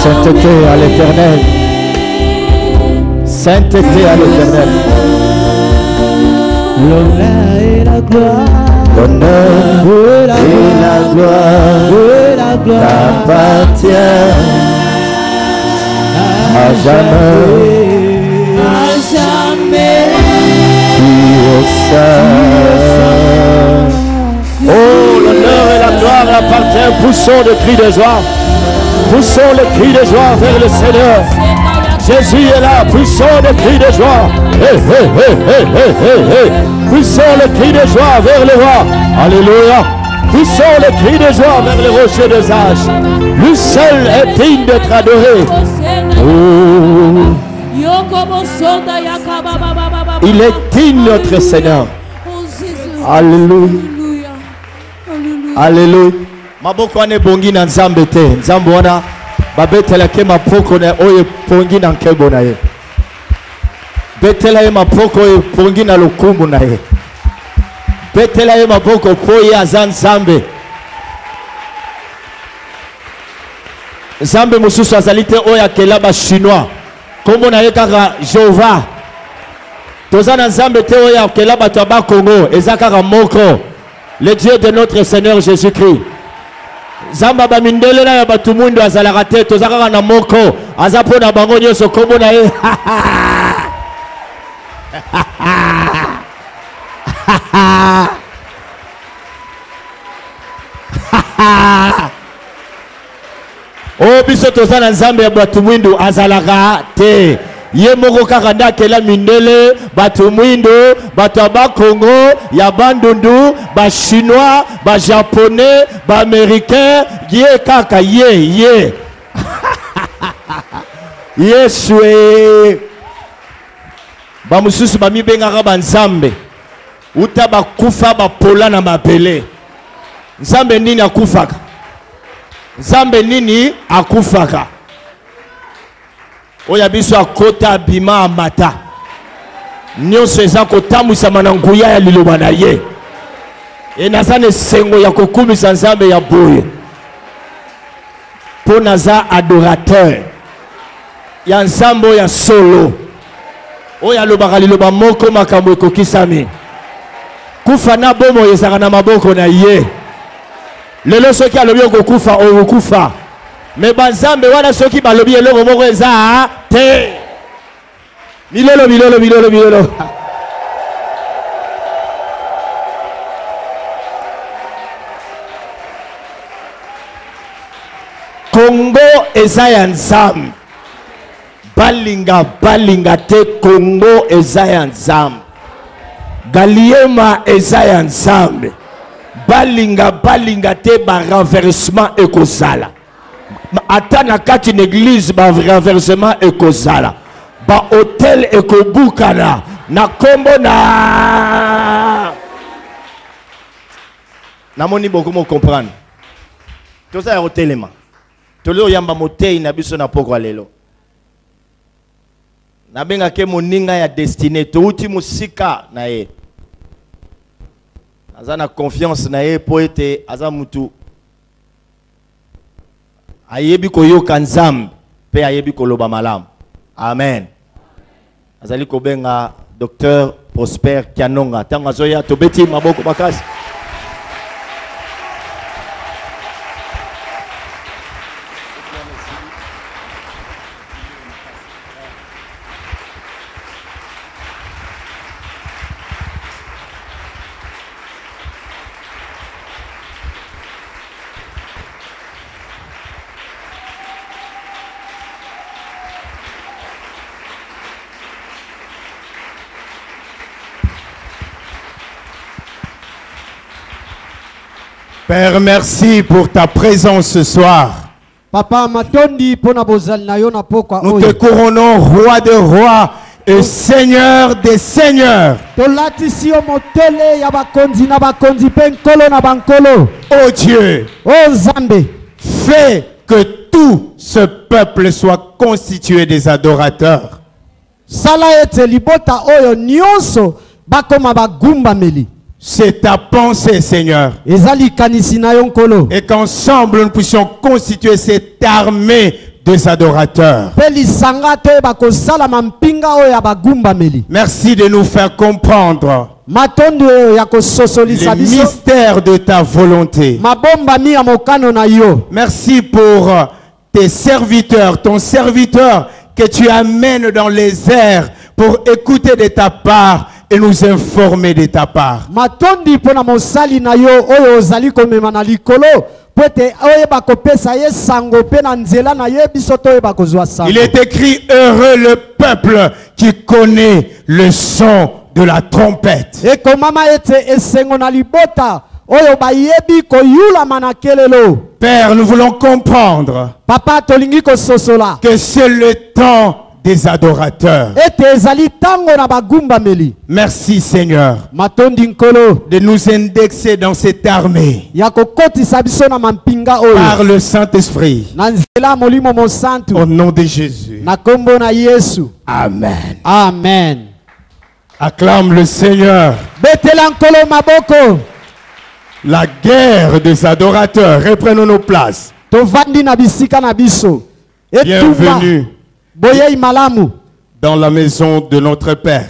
Sainteté à l'Éternel. Sainteté à l'Éternel. L'honneur et la gloire. L'honneur et la gloire t'appartient à jamais. À jamais. Tu es saint. Oh, l'honneur et la gloire appartiennent. Poussons le cri de joie. Poussons le cri de joie vers le Seigneur. Jésus est là. Poussons le cri de joie. Hey, hey, hey, hey, hey, hey, hey. Poussons le cri de joie vers le roi. Alléluia. Poussons le cri de joie vers le rocher des âges. Lui seul est digne d'être adoré. Oh. Il est digne, notre Seigneur. Alléluia. Alléluia. Maboko ane bongi na nzambe te. Nzambe wana babetela ke mapoko na oye pongi na nkebo na ye. Betela ye mapoko oye pongi na lokumbu na ye. Betela ye mapoko po ye aza nzambe. Nzambe mususu azali te oye akela ba chinois. Kombo na ye kaka Jehova. Toza na nzambe te oye akela bato ba Congo. Eza kaka moko. Le Dieu de notre Seigneur Jésus-Christ. Zamba ba mindele na ya batu mundu azalaka te. Toza kaka na moko. Aza po na bango nyonso kombo na ye. Oh biso toza na nzambe ya batu mwindu azalaka te. Ye moko kaka ndakela mindele batu mwindu batu ba Congo ya bandundu ba chinois ba japonais ba américain ye kaka ye Yesue ba mususu ba mibengaka ba nzambe uta ba kufa ba pola na mabele. Nzambe nini akufaka? Nzambe nini akufaka? Oya biso akota bima amata. Nyonso eza kotamwisa na nguya ya liloba na ye. E nazane sengo ya kokumisa nzambe ya boye. Po naza adorateur. Ya nzambo ya solo. Oya lobaka liloba moko makambo ekokisami. Kufa na bomo ezaka na maboko na ye. Lelo soki alobi okokufa okokufa. Me banzambe wana soki balobi eloko moko eza te. Bilolo. Congo eza ya nzambe. Balinga te Congo eza ya nzambe. Galiema eza ya nzambe. Balinga te ba renversement ekozala. Ata na kati n'église ba renversement ekozala. Ba hôtel ekobukana na kombo na namoni beaucoup mo comprendre. Tout ça ya telema. Tolo yamba motei na biso na poko lelo. Na benga ke moninga ya destiné to uti musika na ye. Aza na confiance na ye po ete aza mutu ayebi koyoka nzambe pe ayebi koloba malamu. Amen. Azali kobenga Docteur Prosper Kianonga. Tango azoya tobeti maboko makasi. Père, merci pour ta présence ce soir. Papa matondi pona bozali na yo na pokwa Nous te couronnons roi de rois et seigneur des seigneurs. Tolatisi yo motele ya bakonzi na bakonzi pe nkolo na bankolo. Oh Dieu, oh Nzambe, fais que tout ce peuple soit constitué des adorateurs. Sala ete libota oyo nyonso bakoma bagumba meli. C'est ta pensée, Seigneur. Et qu'ensemble nous puissions constituer cette armée des adorateurs. Merci de nous faire comprendre le mystère de ta volonté. Merci pour tes serviteurs, ton serviteur que tu amènes dans les airs pour écouter de ta part et nous informer de ta part. Il est écrit heureux le peuple qui connaît le son de la trompette. Père, nous voulons comprendre que c'est le temps des adorateurs. Merci Seigneur de nous indexer dans cette armée par le Saint-Esprit. Au nom de Jésus. Amen. Amen. Acclame le Seigneur. La guerre des adorateurs. Reprenons nos places. Bienvenue dans la maison de notre Père.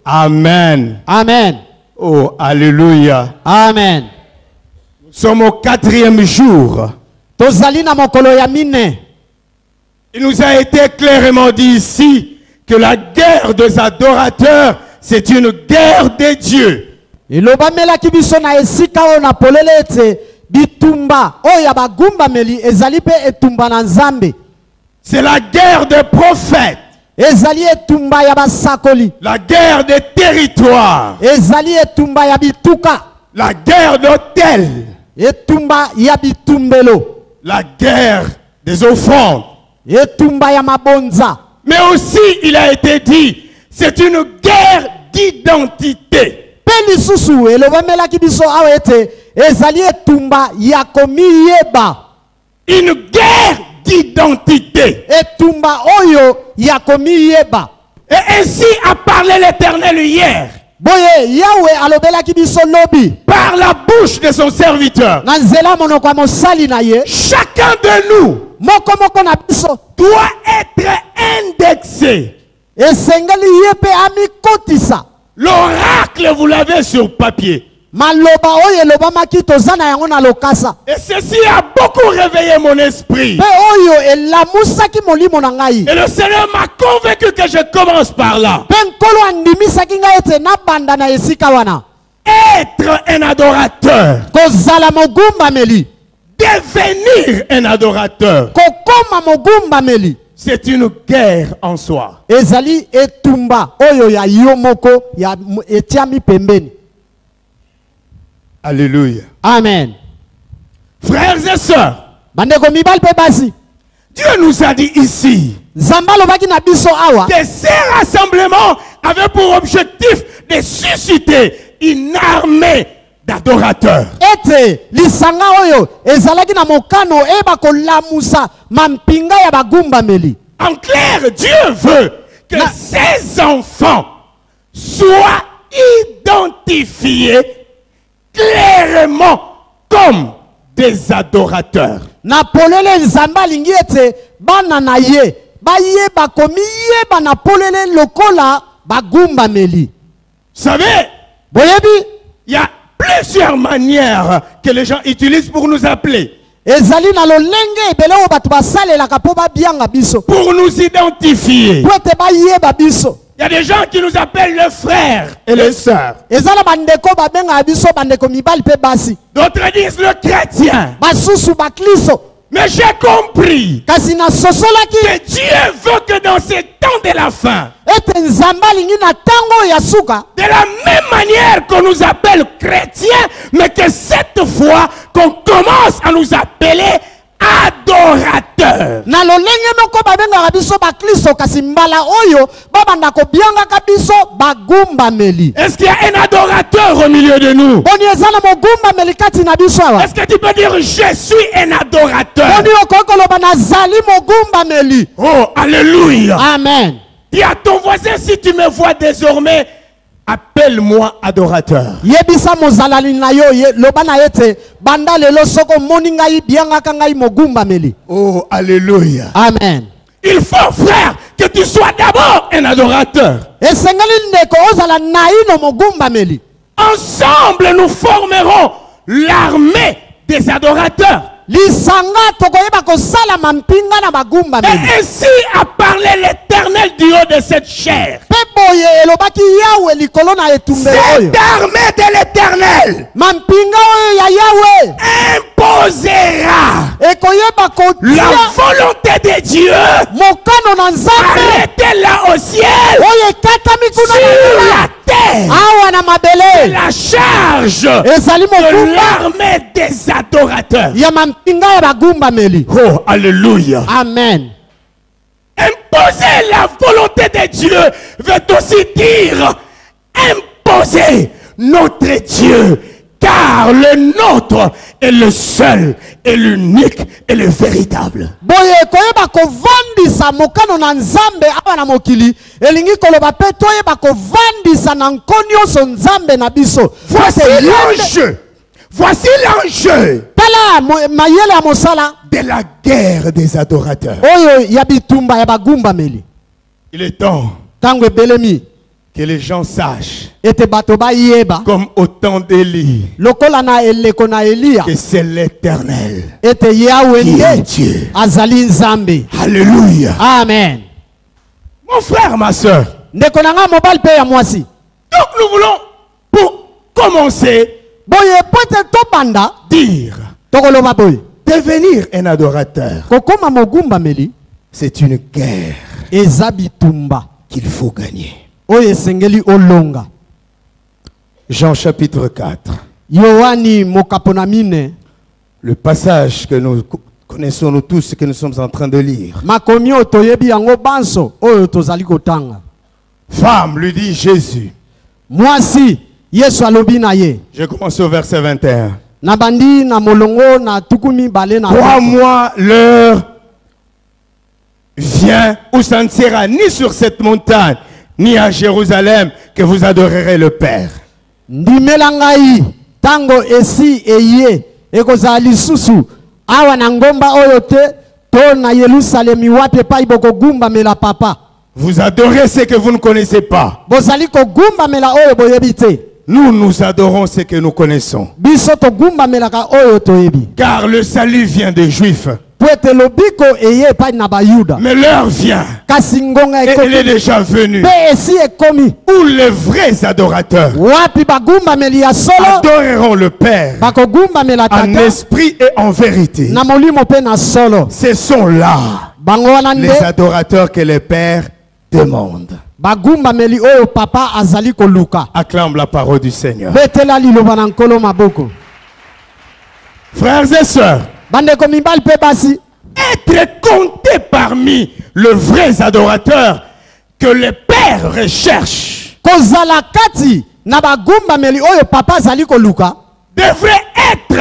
Amen. Amen. Oh, alléluia. Amen. Nous sommes au 4e jour. Il nous a été clairement dit ici que la guerre des adorateurs, c'est une guerre de Dieu. C'est la guerre des prophètes. La guerre des territoires. La guerre d'hôtels. La guerre des offrandes. Mais aussi, il a été dit, c'est une guerre d'identité. Une guerre d'identité. Et ainsi a parlé l'Éternel hier. Par la bouche de son serviteur. Chacun de nous doit être indexé. L'oracle, vous l'avez sur papier. Et ceci a beaucoup réveillé mon esprit. Et le Seigneur m'a convaincu que je commence par là. Être un adorateur. Devenir un adorateur. C'est une guerre en soi. Alléluia. Amen. Frères et sœurs, Dieu nous a dit ici que ces rassemblements avaient pour objectif de susciter une armée d'adorateurs. En clair, Dieu veut que ses enfants soient identifiés clairement comme des adorateurs. Vous savez, il y a plusieurs manières que les gens utilisent pour nous appeler. Pour nous identifier. Il y a des gens qui nous appellent les frères et les sœurs. D'autres disent le chrétien. Mais j'ai compris que Dieu veut que dans ces temps de la fin, de la même manière qu'on nous appelle chrétiens, mais que cette fois qu'on commence à nous appeler adorateurs. Est-ce qu'il y a un adorateur au milieu de nous? Est-ce que tu peux dire je suis un adorateur? Oh, alléluia. Amen. Dis à ton voisin, si tu me vois désormais, appelle-moi adorateur. Yebisa mozalali na yo loba na yete banda lelo soko moni ngai biangaka ngai mogumba meli. Oh, alléluia. Amen. Il faut, frère, que tu sois d'abord un adorateur. Esengeli ndeko ozala na ino mogumba meli. Ensemble, nous formerons l'armée des adorateurs. Lisanga tokoyeba kosala mampinga na bagumba meli. Et ainsi a parlé l'Éternel du haut de cette chair. Peboye elobaki Yahweh likolo na etumbe oyo. Cette armée de l'Éternel Mampinga oyo ya Yahweh imposera ekoyeba kotia la volonté de Dieu. mokano na Nzambe Arrêtez-la au ciel, oyo ekatami kuna sur na la terre. awa na mabele. La charge Ezali de mogumba l'armée des adorateurs. ya mampinga ya bagumba meli. Oh, alléluia. Amen. Imposer la volonté de Dieu veut aussi dire imposer notre Dieu, car le nôtre est le seul et l'unique et le véritable. Boye koyeba kovandisa mokano na Nzambe awa na mokili elingi koloba pe toyeba kovandisa na nkonyoso Nzambe na biso. Voici l'enjeu. Voici l'enjeu Tala mayele ya mosala de la guerre des adorateurs. oyo ya bitumba ya bagumba meli. Il est temps Tango ebelemi que les gens sachent, ete bato bayeba comme au temps d'Élie, lokola na eleko na Elia que c'est l'Éternel ete Yahweh qui est ndiye Dieu. azali Nzambe. Alléluia. Amen. Mon frère, ma soeur, Ndeko na nga mobali pe ya mwasi. donc nous voulons, pour commencer, Boye pote to banda dire, tokoloba boye devenir un adorateur, kokoma mogumba meli c'est une guerre eza bitumba qu'il faut gagner. oyo esengeli olonga. Jean chapitre 4, Yohani mokapona mine le passage que nous connaissons nous tous, que nous sommes en train de lire. makomi oyo toyebi yango banso oyo tozali kotanga. Femme, lui dit Jésus. Mwasi Yesu alobi na ye Je commence au verset 21. na bandi na molongo na tukumi bale na Crois-moi, l'heure vient où ça ne sera ni sur cette montagne, ni à Jérusalem que vous adorerez le Père. ndimela ngai tango esi eye ekozala lisusu awa na ngomba oyo te to na Yerusalemi wapi epai bokogumbamela papa. Vous adorez ce que vous ne connaissez pas. Bozali kogumbamela oyo boyebi te. Nous, nous adorons ce que nous connaissons. Biso togumbamelaka oyo toyebi. Car le salut vient des Juifs. Pwete lobiko eye epai na bayuda. Mais l'heure vient, Kasi ngonga et elle est ekomi déjà venue, pe esi ekomi où les vrais adorateurs wapi bagumbameli ya solo adoreront le Père bakogumbamela en tata esprit et en vérité. na molimo pe na solo. Ce sont là Bango wana les nde adorateurs que le Père demande. bagumbameli oyo papa azali koluka. Acclame la parole du Seigneur. Betela liloba na nkolo maboko. Frères et sœurs, Bandeko mibali pe basi être compté parmi les vrais adorateurs que le Père recherche kozala kati na bagumbameli oyo papa azali koluka devrait être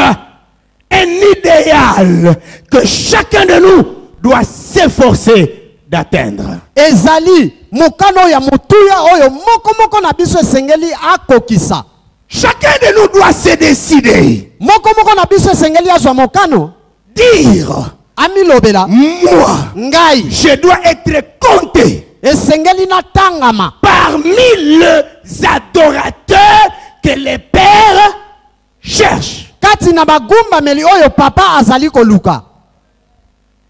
un idéal que chacun de nous doit s'efforcer d'atteindre. ezali mokano ya mutuya oyo moko na biso esengeli akokisa. Chacun de nous doit se décider, Moko na biso esengeli azwa mokano dire, amilobela moi, ngai je dois être compté esengeli na tangama parmi les adorateurs que le Père cherche. kati na bagumbameli oyo papa azali koluka.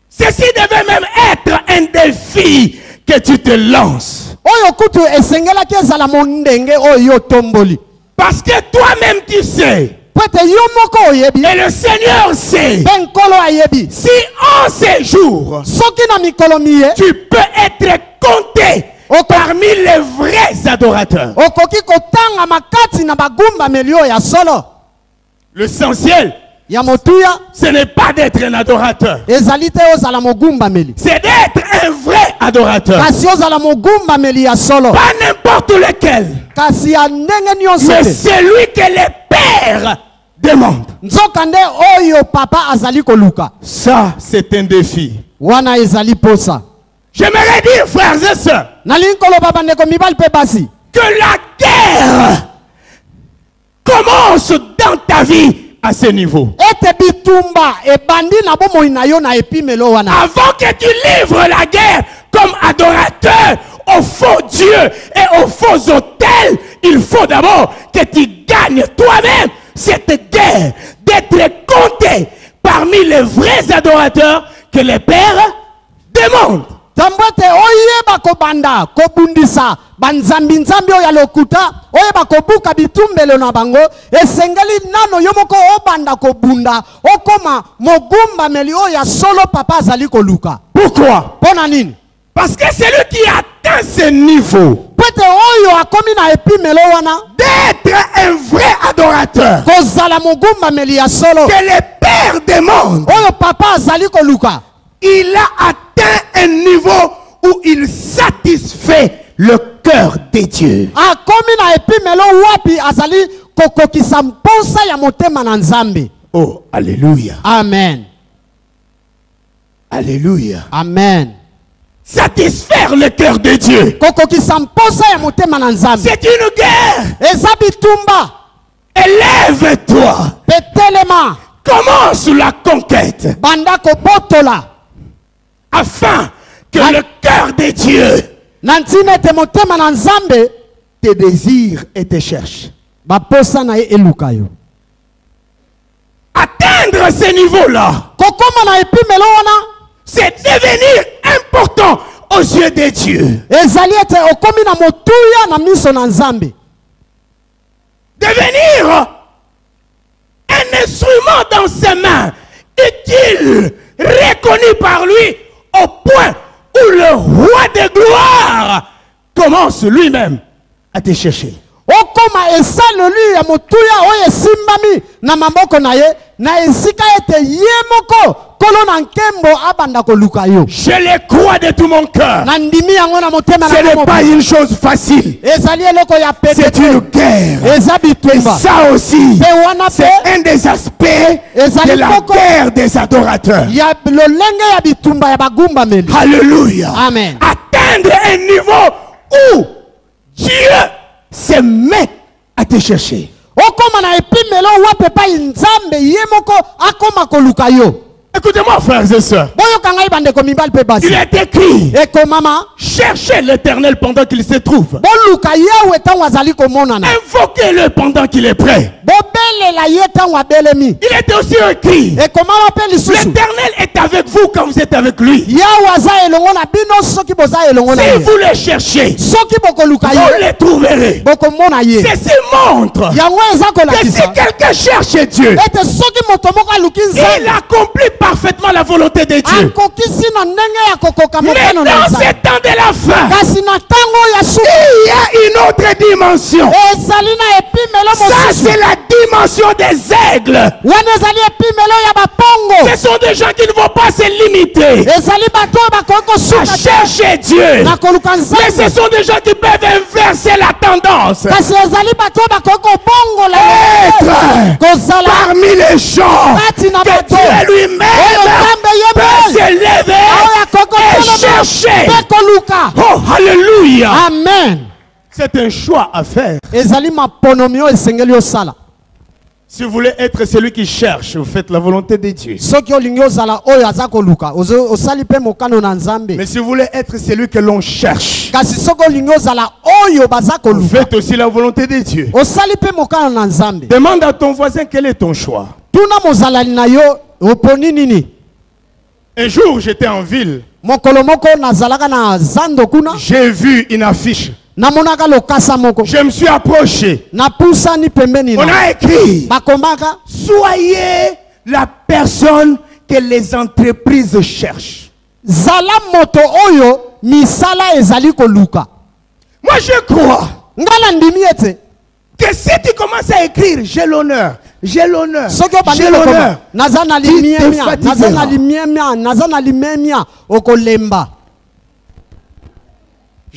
Ceci devait même être un défi que tu te lances. Oyo kutu esengelaki ezala mondenge oyo tomboli. Parce que toi-même tu sais, Pwete yo moko oyebi et le Seigneur sait, pe nkolo ayebi si en ces jours, soki na mikolo miye tu peux être compté parmi les vrais adorateurs. okoki kotangama kati na bagumbameli oyo ya solo L'essentiel, ya motuya ce n'est pas d'être un adorateur, ezali te ozala mogumbameli c'est d'être un vrai adorateur. kasi ozala mogumbameli ya solo Pas n'importe lequel, kasi ya ndenge nyonso mais te celui que le Père demande. nzoka nde oyo papa azali koluka. Ça, c'est un défi. Wana ezali posa. J'aimerais dire, frères et sœurs, Nalingi koloba bandeko mibali pe basi que la guerre commence dans ta vie à ce niveau. ete bitumba ebandi na bomoi na yo na epimelo wana. Avant que tu livres la guerre comme adorateur aux faux dieux et aux faux autels, il faut d'abord que tu gagnes toi-même cette guerre d'être compté parmi les vrais adorateurs que les pères demandent. Tambwete oyeba kobanda kobundisa banzambi nzambi oya lokuta oyeba kobuka bitumbelo na bango esengeli nano yomoko obanda kobunda okoma mogumba meli oya solo papa azali koluka. Pourquoi? Pona nini? Parce que celui qui atteint ce niveau Pete oyo akomi na epimelo wana d'être un vrai adorateur kozala mogumba meli ya solo que les pères demandent, oyo papa azali koluka, il a atteint un niveau où il satisfait le cœur de Dieu. akomi na epimelo wapi azali kokokisa mposa ya motema na nzambe. Oh, alléluia. Amen. Alléluia. Amen. Satisfaire le cœur de Dieu. Kokokisa mposa ya motema na nzambe. C'est une guerre. Eza bitumba. Élève-toi. Petelema. Commence la conquête. Banda kobotola. Afin que le cœur de Dieu Nantine te motema na nzambe te désire et te cherche. baposa na ye eluka yo. Atteindre ce niveau-là, Kokoma na epimelo wana c'est devenir important aux yeux de Dieu. ezali ete okomi na motuya na miso na nzambe. Devenir un instrument dans ses mains, utile, reconnu par lui, au point où le roi de gloire commence lui-même à te chercher. Okoma esaleli ya motuya oyo esimbami na maboko na ye na esika ete ye moko kolo na nkembo abanda koluka yo. Je le crois de tout mon cœur. Na ndimi yango na motema Ce na n'est pas une chose facile. ezali eloko ya pete. C'est une guerre. Eza Et bitumba. ça aussi, Pe wana c'est pe un des aspects ezali de la moko guerre des adorateurs. ya lolenge ya bitumba ya bagumba meli. Alléluia. Amen. Atteindre un niveau où Dieu se met à te chercher. Okoma na epimelo wape pa nzambe ye moko akoma koluka yo. Écoutez-moi, frères et sœurs. Boyo kanga ibande ko mibal pe basi. Il est écrit, Eko mama cherchez l'Éternel pendant qu'il se trouve. boluka yawe tango azali komonana. Invoquez-le pendant qu'il est prêt. Bobelela ye tango abelemi. Il est aussi écrit, Eko mama pe lisusu. l'Éternel est avec vous quand vous êtes avec lui. Yawe aza elongo na bino soki boza elongo na Si ye. vous le cherchez, Soki bokoluka vous ye le trouverez. bokomona ye. Ceci montre Yango eza que si kolakisa. quelqu'un cherche Dieu, Ete soki moto moko aluki il nzambe accomplit parfaitement la volonté de Dieu. akokisi na ndenge ya kokoka Mais mokano na dans nzambe. ce temps de la fin, Kasi na tango ya suku il y a une autre dimension. ezali na epimelo Ça, mosusu. c'est la dimension des aigles. Wana ezali epimelo ya bapongo. Ce sont des gens qui ne vont pas se limiter Ezali bato oyo bakoki à kosuka te chercher Dieu. na koluka Mais ce nzambe. sont des gens qui peuvent inverser la tendance. Kasi ezali bato oyo bakoki kobongola Être kozala parmi les gens kati na que bato Dieu lui-même oyo nzambe ye peut moko se lever oyo akoki et kotelema chercher. mpe koluka. Oh, alléluia. Amen. C'est un choix à faire. Ezali maponomi oyo esengeli osala. Si vous voulez être celui qui cherche, vous faites la volonté de Dieu. Soki olingi ozala oyo aza koluka osali mpe mokano na nzambe. Mais si vous voulez être celui que l'on cherche, Kasi soki olingi ozala oyo baza vous koluka faites aussi la volonté de Dieu. osali mpe mokano na nzambe. Demande à ton voisin quel est ton choix. Tuna mozalani na yo oponi nini? Un jour, j'étais en ville. Mokolo moko nazalaka na zando kuna J'ai vu une affiche. namonaka lokasa moko Je me suis approché. napusani pembeni On na a écrit, bakombaka soyez la personne que les entreprises cherchent. zala moto oyo misala ezali koluka. Moi, je crois Ngala ndimi ete que si tu commences à écrire, j'ai l'honneur, j'ai l'honneur, soki obandi j'ai kokoma l'honneur, naza na tu te limiemia naza na fatigueras. limiemia naza na limemia okolemba.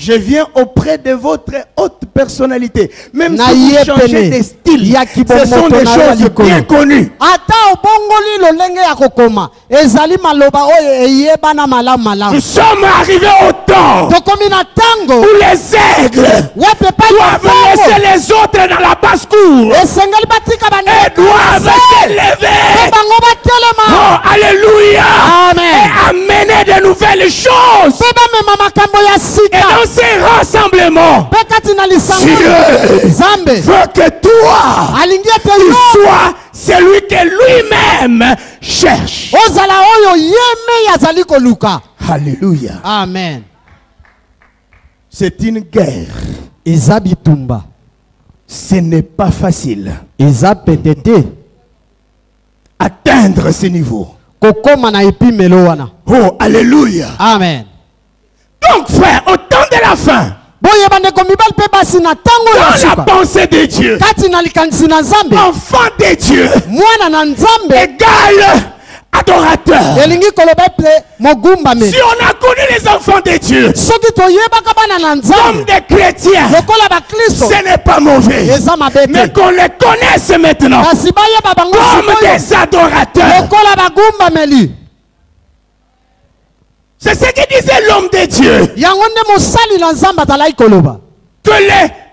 Je viens auprès de votre haute personnalité. Même Na si vous ye changez pene. de style, Ya kibomoto ce sont des na yo choses likolo. bien connues. ata obongoli lolenge ya kokoma ezali maloba oyo eyebana malamu Nous malamu sommes arrivés au temps tokomi na tango où les aigles wapi epai doivent laisser les autres dans la basse-cour esengeli batika et doivent se lever. bango batelema Oh, alléluia. Amen. Et amener de nouvelles choses. mpe bamema makambo ya Et sika dans ces rassemblements, mpe kati na lisango Dieu nzambe veut que toi, alingi ete tu yo sois celui que lui-même cherche. ozala oyo ye me azali koluka Alléluia. amen C'est une guerre. eza bitumba Ce n'est pas facile. eza pete te Atteindre ce niveau. kokóma na epimelo wana Oh, alléluia. amen Donc, frère, au temps de la fin, boye bandeko mibali mpe basi na ntango ya dans la suka pensée de Dieu, kati na likanisi na nzambe enfant de Dieu, mwana na nzambe égal adorateur. elingi koloba ete mogumbameli Si on a connu les enfants de Dieu soki toyebaka bana na comme nzambe des chrétiens, lokola bakristo ce n'est pas mauvais. eza mabe Mais te qu'on les connaisse maintenant kasi bayeba bango comme sikoyo des adorateurs. lokola bagumbameli C'est ce que disait l'homme de Dieu. yango nde mosali na nzambe azalaki koloba Que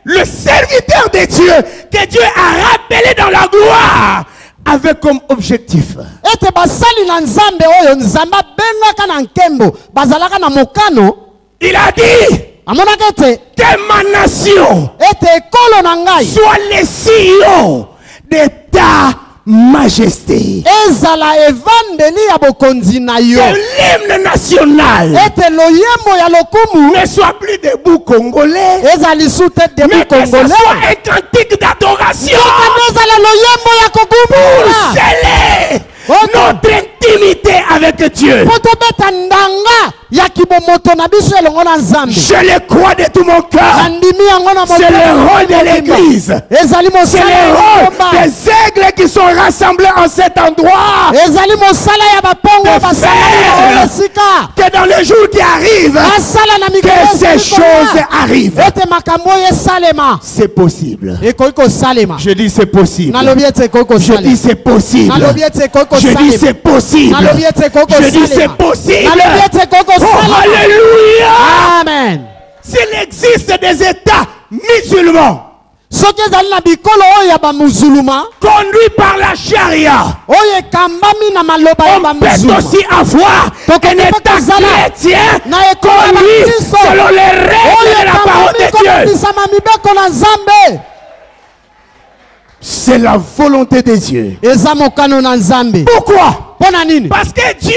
le serviteur de Dieu, que Dieu a rappelé dans la gloire, avait comme objectif ete basali na nzambe oyo nzambe abengaka na nkembo bazalaka na mokano il a dit amonaka ete que ma nation ete ekolo na ngai soit le sillon de ta majesté. ezala evandeli ya bokonzi na yo Que l'hymne national ete loyembo ya lokumu ne soit plus debout congolais, eza lisu te debu mais que ce congolais soit un cantique d'adoration kana ezala loyembo ya pour kogumbula sceller Ok. notre intimité avec Dieu. mpo tobeta ndanga ya kibomoto na biso elongo na nzambe Je le crois de tout mon cœur. nandimi yango na C'est le rôle de l'église. ezali C'est mosala le ya rôle bikomba des aigles qui sont rassemblés en cet endroit. ezali mosala ya bapongo De basalali na faire. oyo esika Que dans les jours qui arrivent, basala na mikolo que ces esili koya. choses arrivent. ete makambo oyo esalema C'est possible. ekoki kosalema Je dis c'est possible. nalobi ete ekoki Je dis kosalema c'est possible. nalobi ete ekoki Je dis c'est kosalema possible. nalobi ete ekoki Je dis c'est kosalema possible. nalobi ete ekoki Oh, kosalema alléluia. amen S'il existe des États musulmans soki ezali na bikolo oyo ya bamuzuluma conduits par la charia, oyo ekambami na maloba ya on peut bamuzuluma aussi avoir Donc, un on peut État kozala chrétien na ekolo ya conduit bakristo selon les règles oyo de la parole ekambami de Dieu. kolakisama mibeko na nzambe C'est la volonté de Dieu. eza mokano na nzambe Pourquoi? mpo na nini Parce que Dieu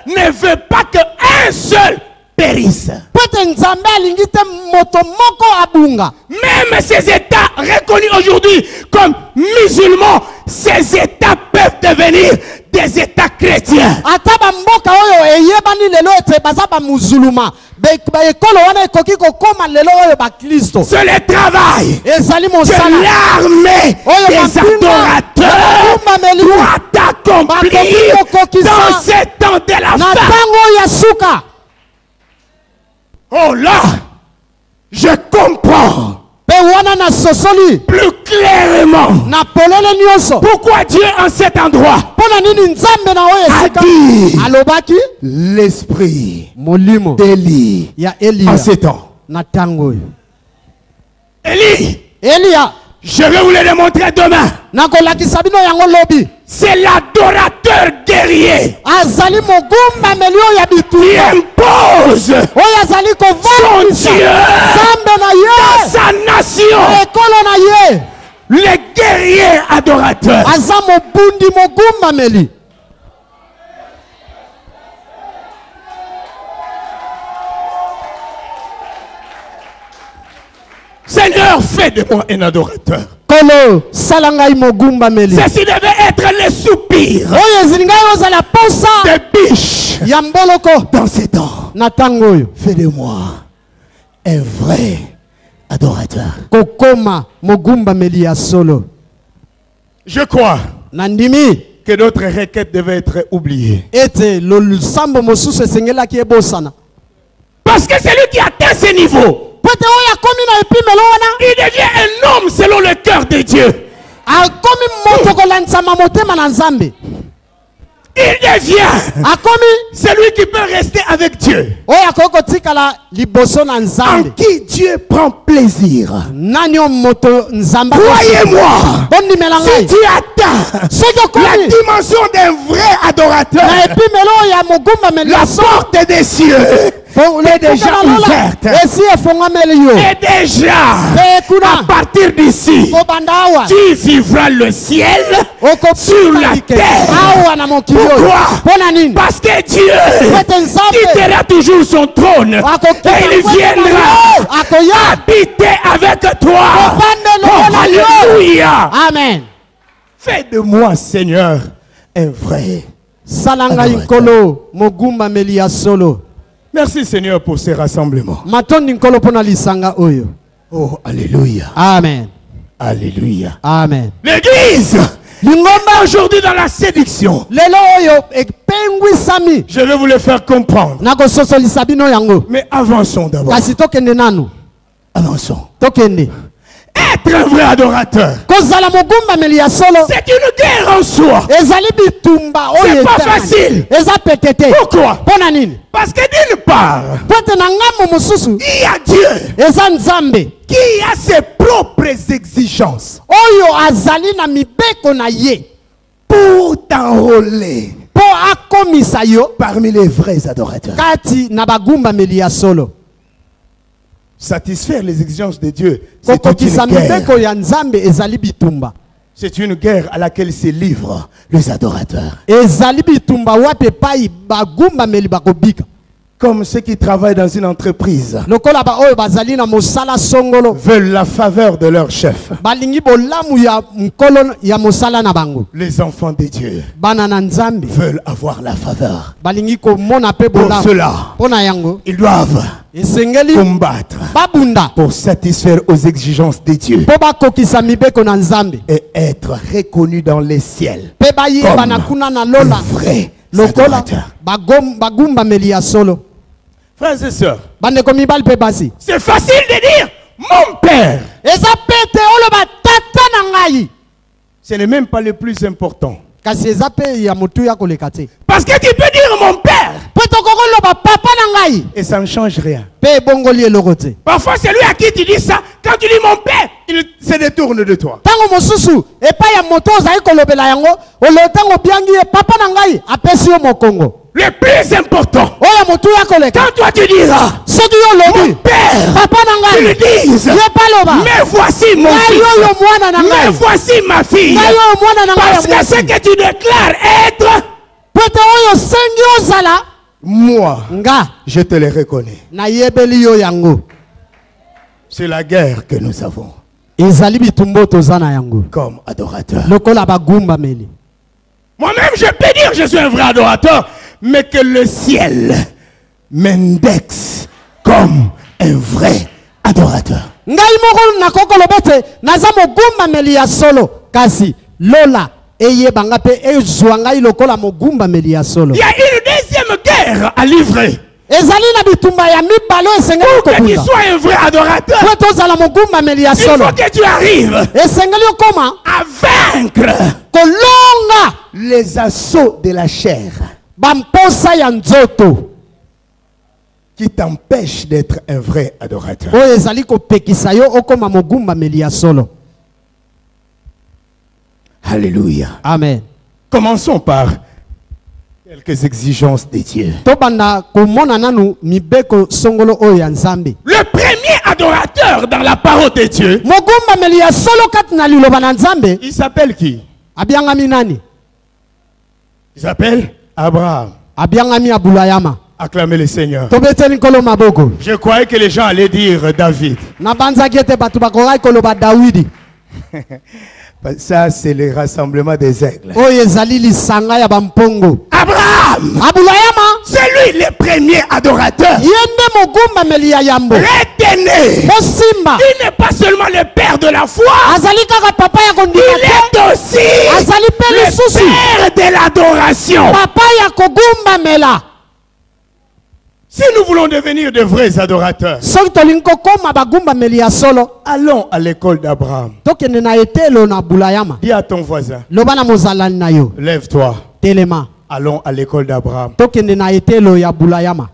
ne veut pas qu'un seul périsse. mpo ete nzambe alingi te moto moko abunga Même ces États reconnus aujourd'hui comme musulmans, ces États peuvent devenir des États chrétiens. ata bamboka oyo eyebani lelo ete baza bamuzuluma ekolo wana ekoki kokóma lelo oyo bakristo C'est le travail ezali que mosala l'armée Oyo des mapinga, adorateurs bameli, doit accomplir bakoki kokokisa dans ces temps de la na fin. ntango ya suka Oh là, je comprends mpe wana na sosoli plus clairement na polele nyonso pourquoi Dieu en cet endroit mpo na nini nzambe na oyo a esika dit alobaki l'esprit molimo d'Élie ya en eliya ces temps. na ntango oyo Élie, eliya je vais vous le démontrer demain. nakolakisa bino yango lobi C'est l'adorateur guerrier azali mogumbameli oyo ya qui bitumba impose oyo azali son kovandisa Dieu nzambe na dans ye sa nation. na ekolo na ye Les guerriers adorateurs. aza mobundi mogumbameli Seigneur, fais de moi un adorateur. kolo sala ngai mogumbameli Ceci devait être le soupir oyo ezili ngai ozala posa des biches ya mboloko dans ces temps. na ntango oyo Fais de moi un vrai adorateur. kokóma mogumbameli ya solo Je crois na ndimi que notre requête devait être oubliée. ete losambo mosusu esengelaki ebosana Parce que celui qui atteint ce niveau Pwete oyo akomi na epimelo wana. Il devient un homme selon le cœur de Dieu. Akomi moto kolandisa motema na Nzambe. Il devient celui qui peut rester avec Dieu. Oyo akoko tikala liboso na En Nzambe. qui Dieu prend plaisir. Nani o moto Nzamba. Croyez-moi, Bondimela si ngai. tu atteins Soki la okomi dimension d'un vrai adorateur, na epimelo ya mogumba la meliaso. porte des cieux est déjà ouverte. Esi efongwameli yo. Et déjà, à partir d'ici, Kobanda awa. tu vivras le ciel sur la terre. Awa na mokili oyo. Pourquoi? Pona nini? Parce que Dieu Pwete Nzambe quittera toujours son trône et il viendra akoya habiter avec toi. Kobanda Oh, lokola yo. alléluia. Amen. Fais de moi, Seigneur, un vrai. Salanga inkolo mogumba melia solo. Merci, Seigneur, pour ces rassemblements. Matondi nkolo pona lisanga oyo. Oh, alléluia. Amen. Alléluia. Amen. L'Église, Lingomba aujourd'hui dans la séduction, lelo oyo epengwi sami. je vais vous le faire comprendre. Nako sosolisa bino yango. Mais avançons d'abord. Kasi tokende nanu. Avançons. Tokende. Être un vrai adorateur, Kozala mogumba melia solo. c'est une guerre en soi. Ezali bitumba oyo. C'est pas etani. facile. Eza petete. Pourquoi? Pona nini? Parce que d'une part, Pwete na ngambo mosusu. il y a Dieu Eza Nzambe. qui a ses propres exigences Oyo azali na mibeko na ye. pour t'enrôler Po akomisa yo. parmi les vrais adorateurs. Kati na bagumba melia solo. Satisfaire les exigences de Dieu, c'est toute Kokokisa une guerre. mibeko ya Nzambe ezali bitumba. C'est une guerre à laquelle se livrent les adorateurs. Ezali bitumba wape pai bagumba meli bakobika. Comme ceux qui travaillent dans une entreprise Lokola ba oyo bazali na mosala songolo. veulent la faveur de leur chef. Balingi bolamu ya mkolo ya mosala na bango. Les enfants de Dieu Bana na Nzambe. veulent avoir la faveur. Balingi ko mona pe Pour bolamu. cela, Pona yango. ils doivent Esengeli combattre babunda. pour satisfaire aux exigences de Dieu Po bakokisa mibeko na Nzambe. et être reconnus dans les ciels Pe bayeba comme na kuna na un lola. vrai Lokola adorateur. bagumba melia solo. Frères et sœurs, Bande mibali pe basi. c'est facile de dire mon père. Eza pete oloba tata na ngai. Ce n'est même pas le plus important. Kasi eza pe ya motu ya koleka te. Parce que tu peux dire mon père Po tokoko loba papa na ngai. et ça ne change rien. Pe bongoli eloko te. Parfois, c'est lui à qui tu dis ça. Quand tu dis mon père, il se détourne de toi. Tango mosusu epai ya moto ozali kolobela yango olotango biangi ye papa na ngai apesi yo mokongo. Le plus important, Oya motu ya koleka. quand toi tu diras Soki yo mon lobi père, papa na tu ngai. le dises, Ye paloba. mais voici mon Ngai yo fils, mwana na mais ngai. voici ma fille. Ngai yo mwana na ngai. Parce que ce que tu déclares être, Pete oyo sengi ozala moi, nga je te le reconnais. na yebeli yo yango. C'est la guerre que nous avons Ezali bitumbo tozana yango. comme adorateurs. Lokola bagumba meli. Moi-même, je peux dire que je suis un vrai adorateur, mais que le ciel m'indexe comme un vrai adorateur. Ngai moko na kokolo bete naza mogumba meli ya solo kasi lola eye banga pe ezwa ngai lokola mogumba meli ya solo. Il y a une deuxième guerre à livrer. Ezali na bitumba ya mibalo esengeli Pour que tu kokunda. sois un vrai adorateur, Po tozala mogumba meli ya il solo. faut que tu arrives Esengeli okoma à vaincre kolonga les assauts de la chair bamposa ya nzoto. qui t'empêchent d'être un vrai adorateur. Oyo ezali kopekisa yo okoma mogumba meli ya solo. Alléluia. Amen. Commençons par quelques exigences de Dieu. Tobanda komona nanu mibeko songolo oyo ya Nzambe. Le premier adorateur dans la parole de Dieu, Mogumba meli ya solo kati na liloba na Nzambe il s'appelle qui? abiangami nani? Il s'appelle Abraham. Abiangami abulayama. Acclamez le Seigneur. Tobeteli nkolo maboko. Je croyais que les gens allaient dire David. Na banzaki ete batu bakokai koloba Dawidi. Ça, c'est le rassemblement des aigles. Oyo ezali lisanga ya bampongo. Abraham, Abulayama c'est lui le premier adorateur. yende mogumba meli ya yambo. Retenez, Osimba il n'est pas seulement le père de la foi, azali kaka papa ya kondima il te. est aussi Azali pe le lisusu père de l'adoration. papa ya kogumba mela. Si nous voulons devenir de vrais adorateurs, soki tolingi kokoma bagumbameli ya solo allons à l'école d'Abraham. tokende na etelo na bulayama Dis à ton voisin, loba na mozalani na yo lève-toi. telema Allons à l'école d'Abraham. tokende na etelo ya bulayama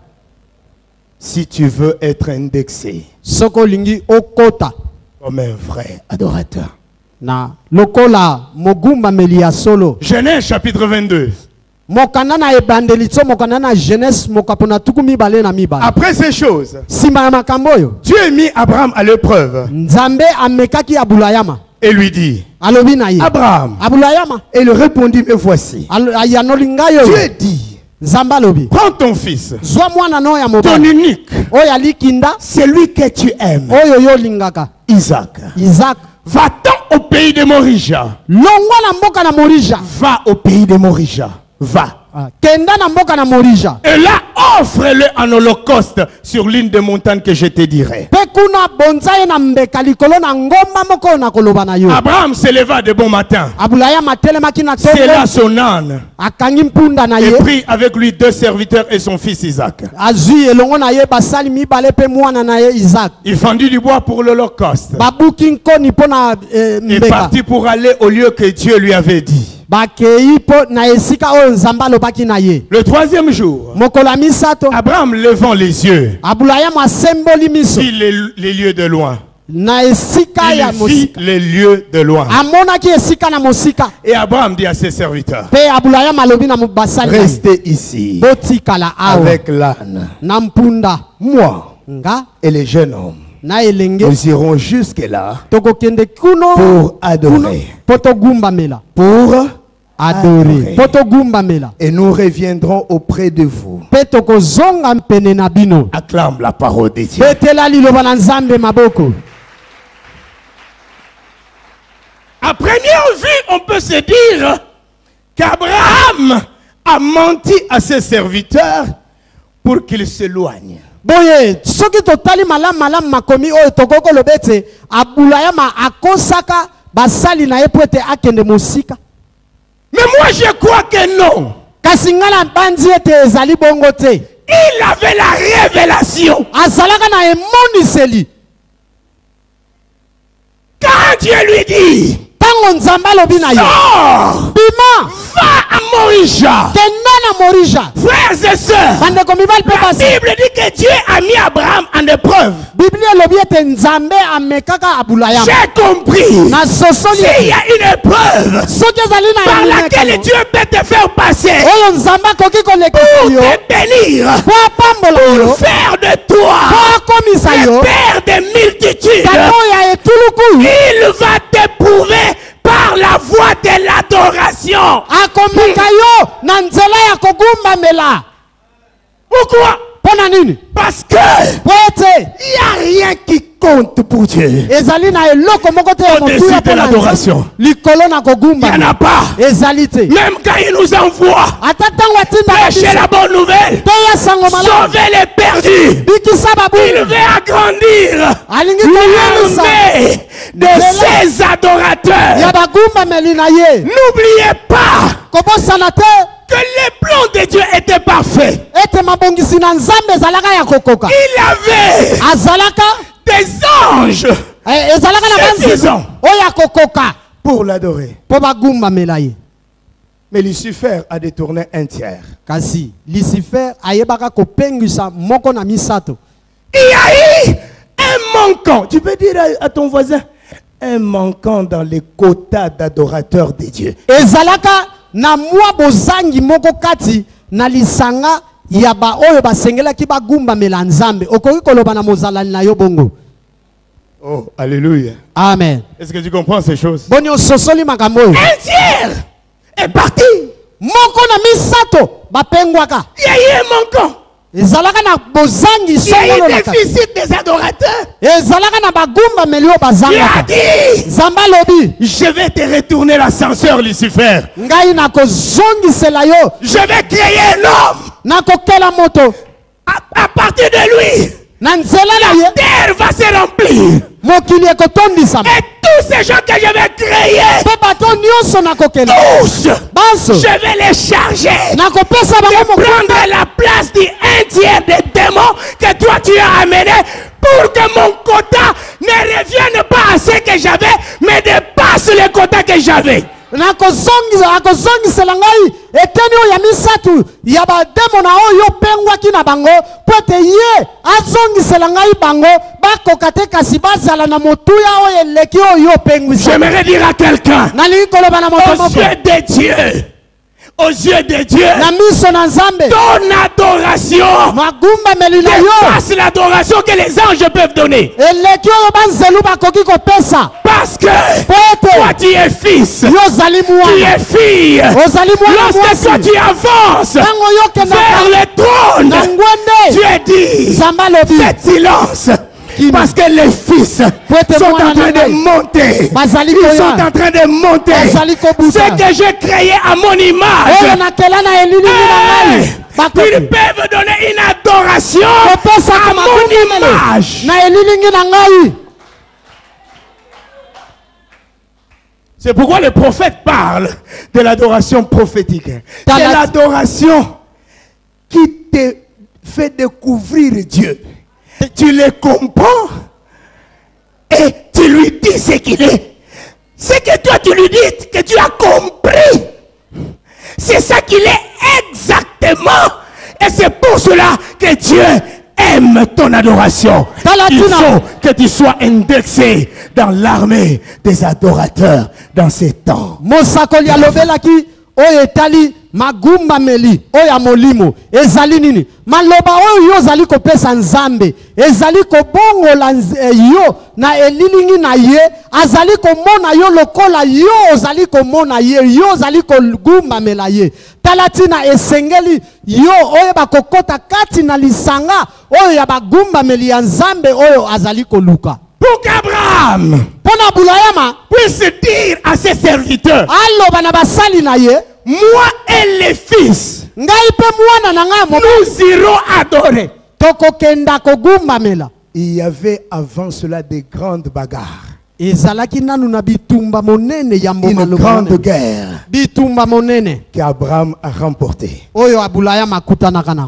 Si tu veux être indexé soki olingi okota comme un vrai adorateur. na lokola mogumbameli ya solo Genèse chapitre 22. mokanda na ebandeli so mokanda na Genèse mokapo na tuku mibale na mibale Après ces choses, nsima ya makambo oyo Dieu mit Abraham à l'épreuve nzambe amekaki abulayama et lui dit, alobi na ye Abraham. abulayama Et il répondit, me voici. ayanoli ngai oyo Dieu dit, nzambe alobi prends ton fils, zwa mwana no ya ton mobali unique, oyo alikinda celui que tu aimes, oyo yo olingaka Isaac. Isaac Va-t'en au pays de Morija. longwa na mboka na Morija Va au pays de Morija. Va. kenda na mboka na Morija Et là, offre-le en holocauste sur l'une des montagnes que je te dirai. mpe kuna bonza ye na mbeka likolo na ngomba moko oyo na koloba na yo Abraham se leva de bon matin. abulayama atelemaki na C'est là tongo son âne. akangi mpunda na Et ye prit avec lui 2 serviteurs et son fils Isaac. azwi elongo na ye basali mibale mpe mwana na ye Isaac Il fendit du bois pour l'holocauste. babuki nkoni mpo na Et mbeka partit pour aller au lieu que Dieu lui avait dit. bakei mpo na esika oyo nzambe alobaki na ye Le 3e jour, mokolo ya misato Abraham levant les yeux, abulayamu asemboli miso vit les lieux de loin. na esika ya Il vit mosika les lieux de loin. amonaki esika na mosika Et Abraham dit à ses serviteurs, mpe abulayamu alobi na basali na ye restez ici botikala awa avec l'âne. na mpunda Moi nga et les jeunes hommes, na elenge nous irons jusque-là tokokende kuno pour adorer. mpo togumbamela Pour adore mpo togumbamela et nous reviendrons auprès de vous. mpe tokozonga mpene na bino Acclame la parole de Dieu. betela liloba na nzambe maboko. À première vue, on peut se dire qu'Abraham a menti à ses serviteurs pour qu'ils s'éloignent. boye soki totali malamu makomi oyo tokoki koloba ete abulayama akosaka basali na ye po ete akende mosika. Mais moi je crois que non. kasi nga na bandi ete ezali bongo te. Il avait la révélation. azalaka na emoniseli. Quand Dieu lui dit, tango nzambe alobi na ye sors, bima va à Morija. kenda na Morija. Frères et sœurs, bandeko mibali mpe la basi Bible dit que Dieu a mis Abraham en épreuve. biblia elobi ete nzambe amekaka abulayama J'ai compris. na sosoli S'il y a une épreuve soki ezali na par ya laquelle mekano, Dieu peut te faire passer oyo nzambe akoki kolekisa pour yo te bénir, po apambola yo pour faire de toi po akomisa le yo père des multitudes, tata oyo ya etuluku il va t'éprouver par la voie de l'adoration. akomeka yo na nzela ya kogumbamela. Pourquoi? mpo na nini? Parce que po ete il n'y a rien qui compte pour Dieu. ezali na eloko moko te ya Au-dessus motuya de mpo na l'adoration. Nzambe. likolo na Il n'y en kogumbamela a pas. ezali te. Même quand il nous envoie ata ntango atindaka prêcher la bonne nouvelle, teya sango malamu sauver les perdus, bikisa il babumu veut agrandir alingi koyebisa l'armée de ses ya adorateurs. bagumbameli na ye. N'oubliez pas kobosana te que les plans de Dieu étaient parfaits. ete mabongisi na nzambe ezalaka ya kokoka. Il avait azalaka des anges ezalaka na banzembo suffisants oyo ya kokoka pour l'adorer. mpo bagumbamela ye. Mais Lucifer a détourné un tiers. kasi Lucifer ayebaka kopengwisa moko na misato. Il y a eu un manquant. Tu peux dire à ton voisin, un manquant dans les quotas d'adorateurs de Dieu. ezalaka na mwa bozangi moko kati na lisanga ya ba oyo basengelaki bagumbamela nzambe. okoki koloba na mozalani na yo bongo. Oh, alléluia. Amen. Est-ce que tu comprends ces choses? boni ososoli makambo oyo. Un tiers est parti. moko na misato bapengwaka. Il y a eu un manquant. ezalaka na bozangi Il y a songolo eu na un kati. déficit des adorateurs. ezalaka na bagumbameli oyo Il a bazangaka. dit, nzambe alobi je vais te retourner l'ascenseur, Lucifer. ngai nakozongisela yo Je vais créer un homme. nakokela moto À partir de lui, na nzela na la ye terre va se remplir. mokili ekotondisama Et tous ces gens que je vais créer, mpe bato nyonso nakokela tous, délivrance. Je vais les charger Nakopesa de bango prendre mokunda. la place du 1/3 des démons que toi tu as amené pour que mon quota ne revienne pas à ce que j'avais, mais dépasse le quota que j'avais. Nakozongisela ngai eteni oyo ya misatu ya bademo na oyo opengwaki na bango po ete ye azongisela ngai bango bakoka te kasi bazala na motuya oyo eleki oyo opengwisa. J'aimerais dire à quelqu'un, Nalingi koloba na moto aux moko yeux de Dieu, aux yeux de Dieu, na miso na Nzambe ton adoration magumbameli na yo dépasse l'adoration que les anges peuvent donner. eleki oyo banzelu bakoki kopesa Parce que po toi ete tu es fils, yo ozali tu mwana es fille. ozali mwana Lorsque toi mwasi tu avances ntango yokendaka vers le trône, na tu ngwende es dit, Nzambe alobi faites silence. Parce que les fils Pwete sont en mwana train na de ngai. monter. Bazali Ils sont koya en train de monter. Bazali kobuta. Ce que j'ai créé à mon oyo image. nakela na elili na ngai Ils peuvent donner une adoration kopesaka à mon magumbameli image. na elilingi na ngai. C'est pourquoi le prophète parle de l'adoration prophétique. C'est l'adoration qui te fait découvrir Dieu. Tu le comprends et tu lui dis ce qu'il est. Ce que toi tu lui dis, que tu as compris, c'est ça qu'il est exactement. Et c'est pour cela que Dieu aime ton adoration. Il faut que tu sois indexé dans l'armée des adorateurs dans ces temps. Mosakoli alobelaki oyo etali magumbameli oyo ya molimo ezali nini maloba oyo yo ozali kopesa Nzambe ezali kobongola yo na elilingi na ye azali komona yo lokola yo ozali komona ye yo ozali kogumbamela ye tala tina esengeli yo oyo bakokota kati na lisanga oyo ya bagumbameli ya Nzambe oyo azali koluka. Pour qu'Abraham puisse dire à ses serviteurs, moi et les fils, nous irons adorer. Il y avait avant cela des grandes bagarres. Une grande guerre qu'Abraham a remportée.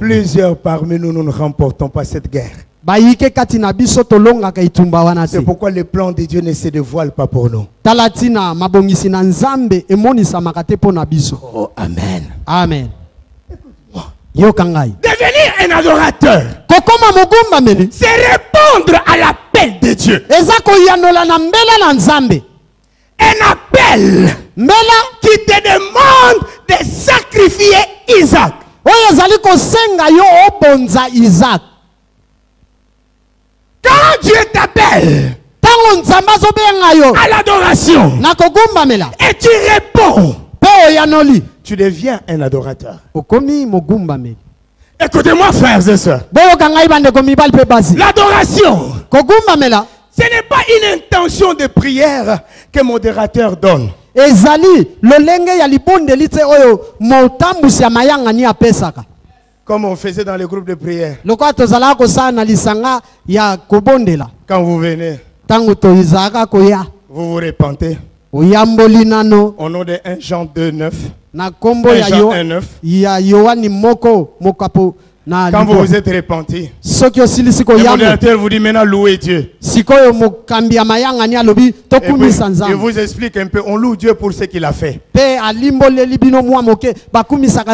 Plusieurs parmi nous ne remportons pas cette guerre. C'est pourquoi le plan de Dieu ne se dévoile pas pour nous. Oh, amen. Amen. Devenir un adorateur, c'est répondre à l'appel de Dieu. Un appel qui te demande de sacrifier Isaac. Quand Dieu t'appelle à l'adoration et tu réponds, tu deviens un adorateur. Écoutez-moi, frères et sœurs. L'adoration, ce n'est pas une intention de prière que modérateur donne. Comme on faisait dans les groupes de prière. Quand vous venez, vous vous repentez. Au nom de 1 Jean 2:9. 1 Jean 1:9. Quand vous vous êtes repenti, le modérateur vous dit maintenant louez Dieu. Il vous explique un peu, on loue Dieu pour ce qu'il a fait. Commencez à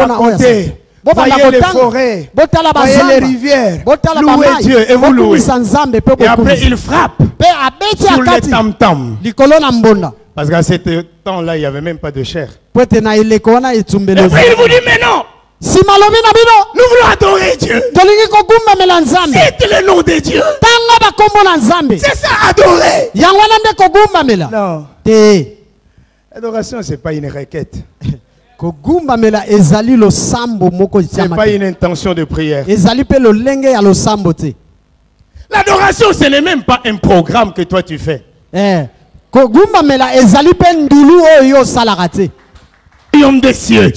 raconter. Voyez les forêts, voyez les rivières, louez Dieu et vous louez. Et après il frappe sur les tam-tam. Parce qu'à ce temps-là, il n'y avait même pas de chair. Et puis il vous dit mais non, nous voulons adorer Dieu. C'est le nom de Dieu. C'est ça, adorer. Non. L'adoration, ce n'est pas une requête. Ce n'est pas une intention de prière. L'adoration, ce n'est même pas un programme que toi tu fais. Royaume des cieux.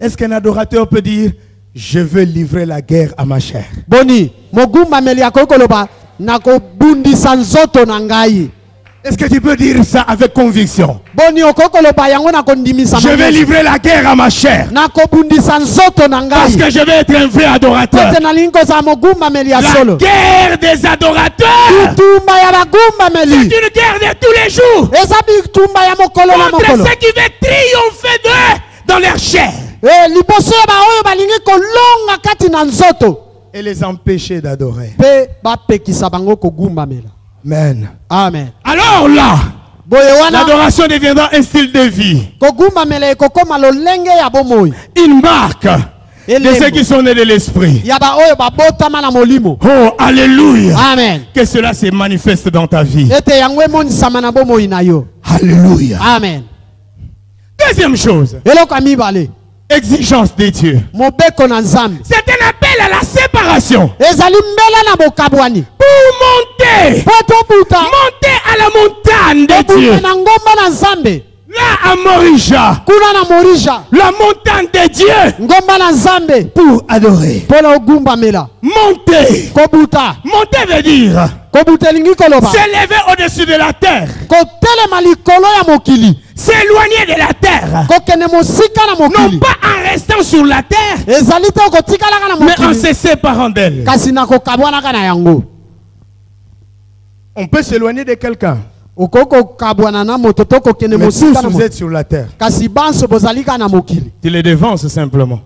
Est-ce qu'un adorateur peut dire je veux livrer la guerre à ma chair? nakobundisa nzoto na ngai. Est-ce que tu peux dire ça avec conviction? Boni okokoloba yango nakondimisa. Je vais livrer la guerre à ma chair. Nakobundisa nzoto na ngai. Parce que je vais être un vrai adorateur. Tete nalingo za mogumba meli ya solo. La guerre des adorateurs. Tumba ya bagumba C'est meli. une guerre de tous les jours. Ezabi tumba ya mokolo na Contre mokolo. ceux qui veulent triompher d'eux dans leur chair. Liboso ya ba oyo balingi kolonga kati na nzoto. Et les empêcher d'adorer. Pe bapekisa bango kogumba mela. Amen. Amen. Alors là, Boyewana l'adoration deviendra un style de vie. kogumba mela ekokoma lolenge ya bomoi. Une marque de Elembo. ceux qui sont nés de l'esprit. Ya ba oyo babotama na molimo. Oh, alléluia. Amen. Que cela se manifeste dans ta vie. Ete yango emonisama na bomoi na yo. Alléluia. Amen. Deuxième chose, Eloko mibale. exigence de Dieu. Mobeko na nzambe. C'est un appel à la séparation. Ezali mbela na bokabwani. Pour monter. Poto buta. Monter à la montagne de Dieu. Buta na ngomba na nzambe. Là à Morija. Kuna na Morija. La montagne de Dieu. Ngomba na nzambe. Pour adorer. Pona ogumba mela. Monter. Kobuta. Monter veut dire Kobuta lingi koloba. s'élever au-dessus de la terre. Kotelema likolo ya mokili. S'éloigner de la terre. Kokene mosika na Non mokili. pas en restant sur la terre, Ezali te kotikalaka na mais en mokili. se séparant d'elle. Kasi na kokabwanaka na yango. On peut s'éloigner de quelqu'un. Okoko kabwana na moto to kokene Mais tous mosika na vous mokili. êtes sur la terre. Kasi banso bozalika na mokili. Tu les devances simplement.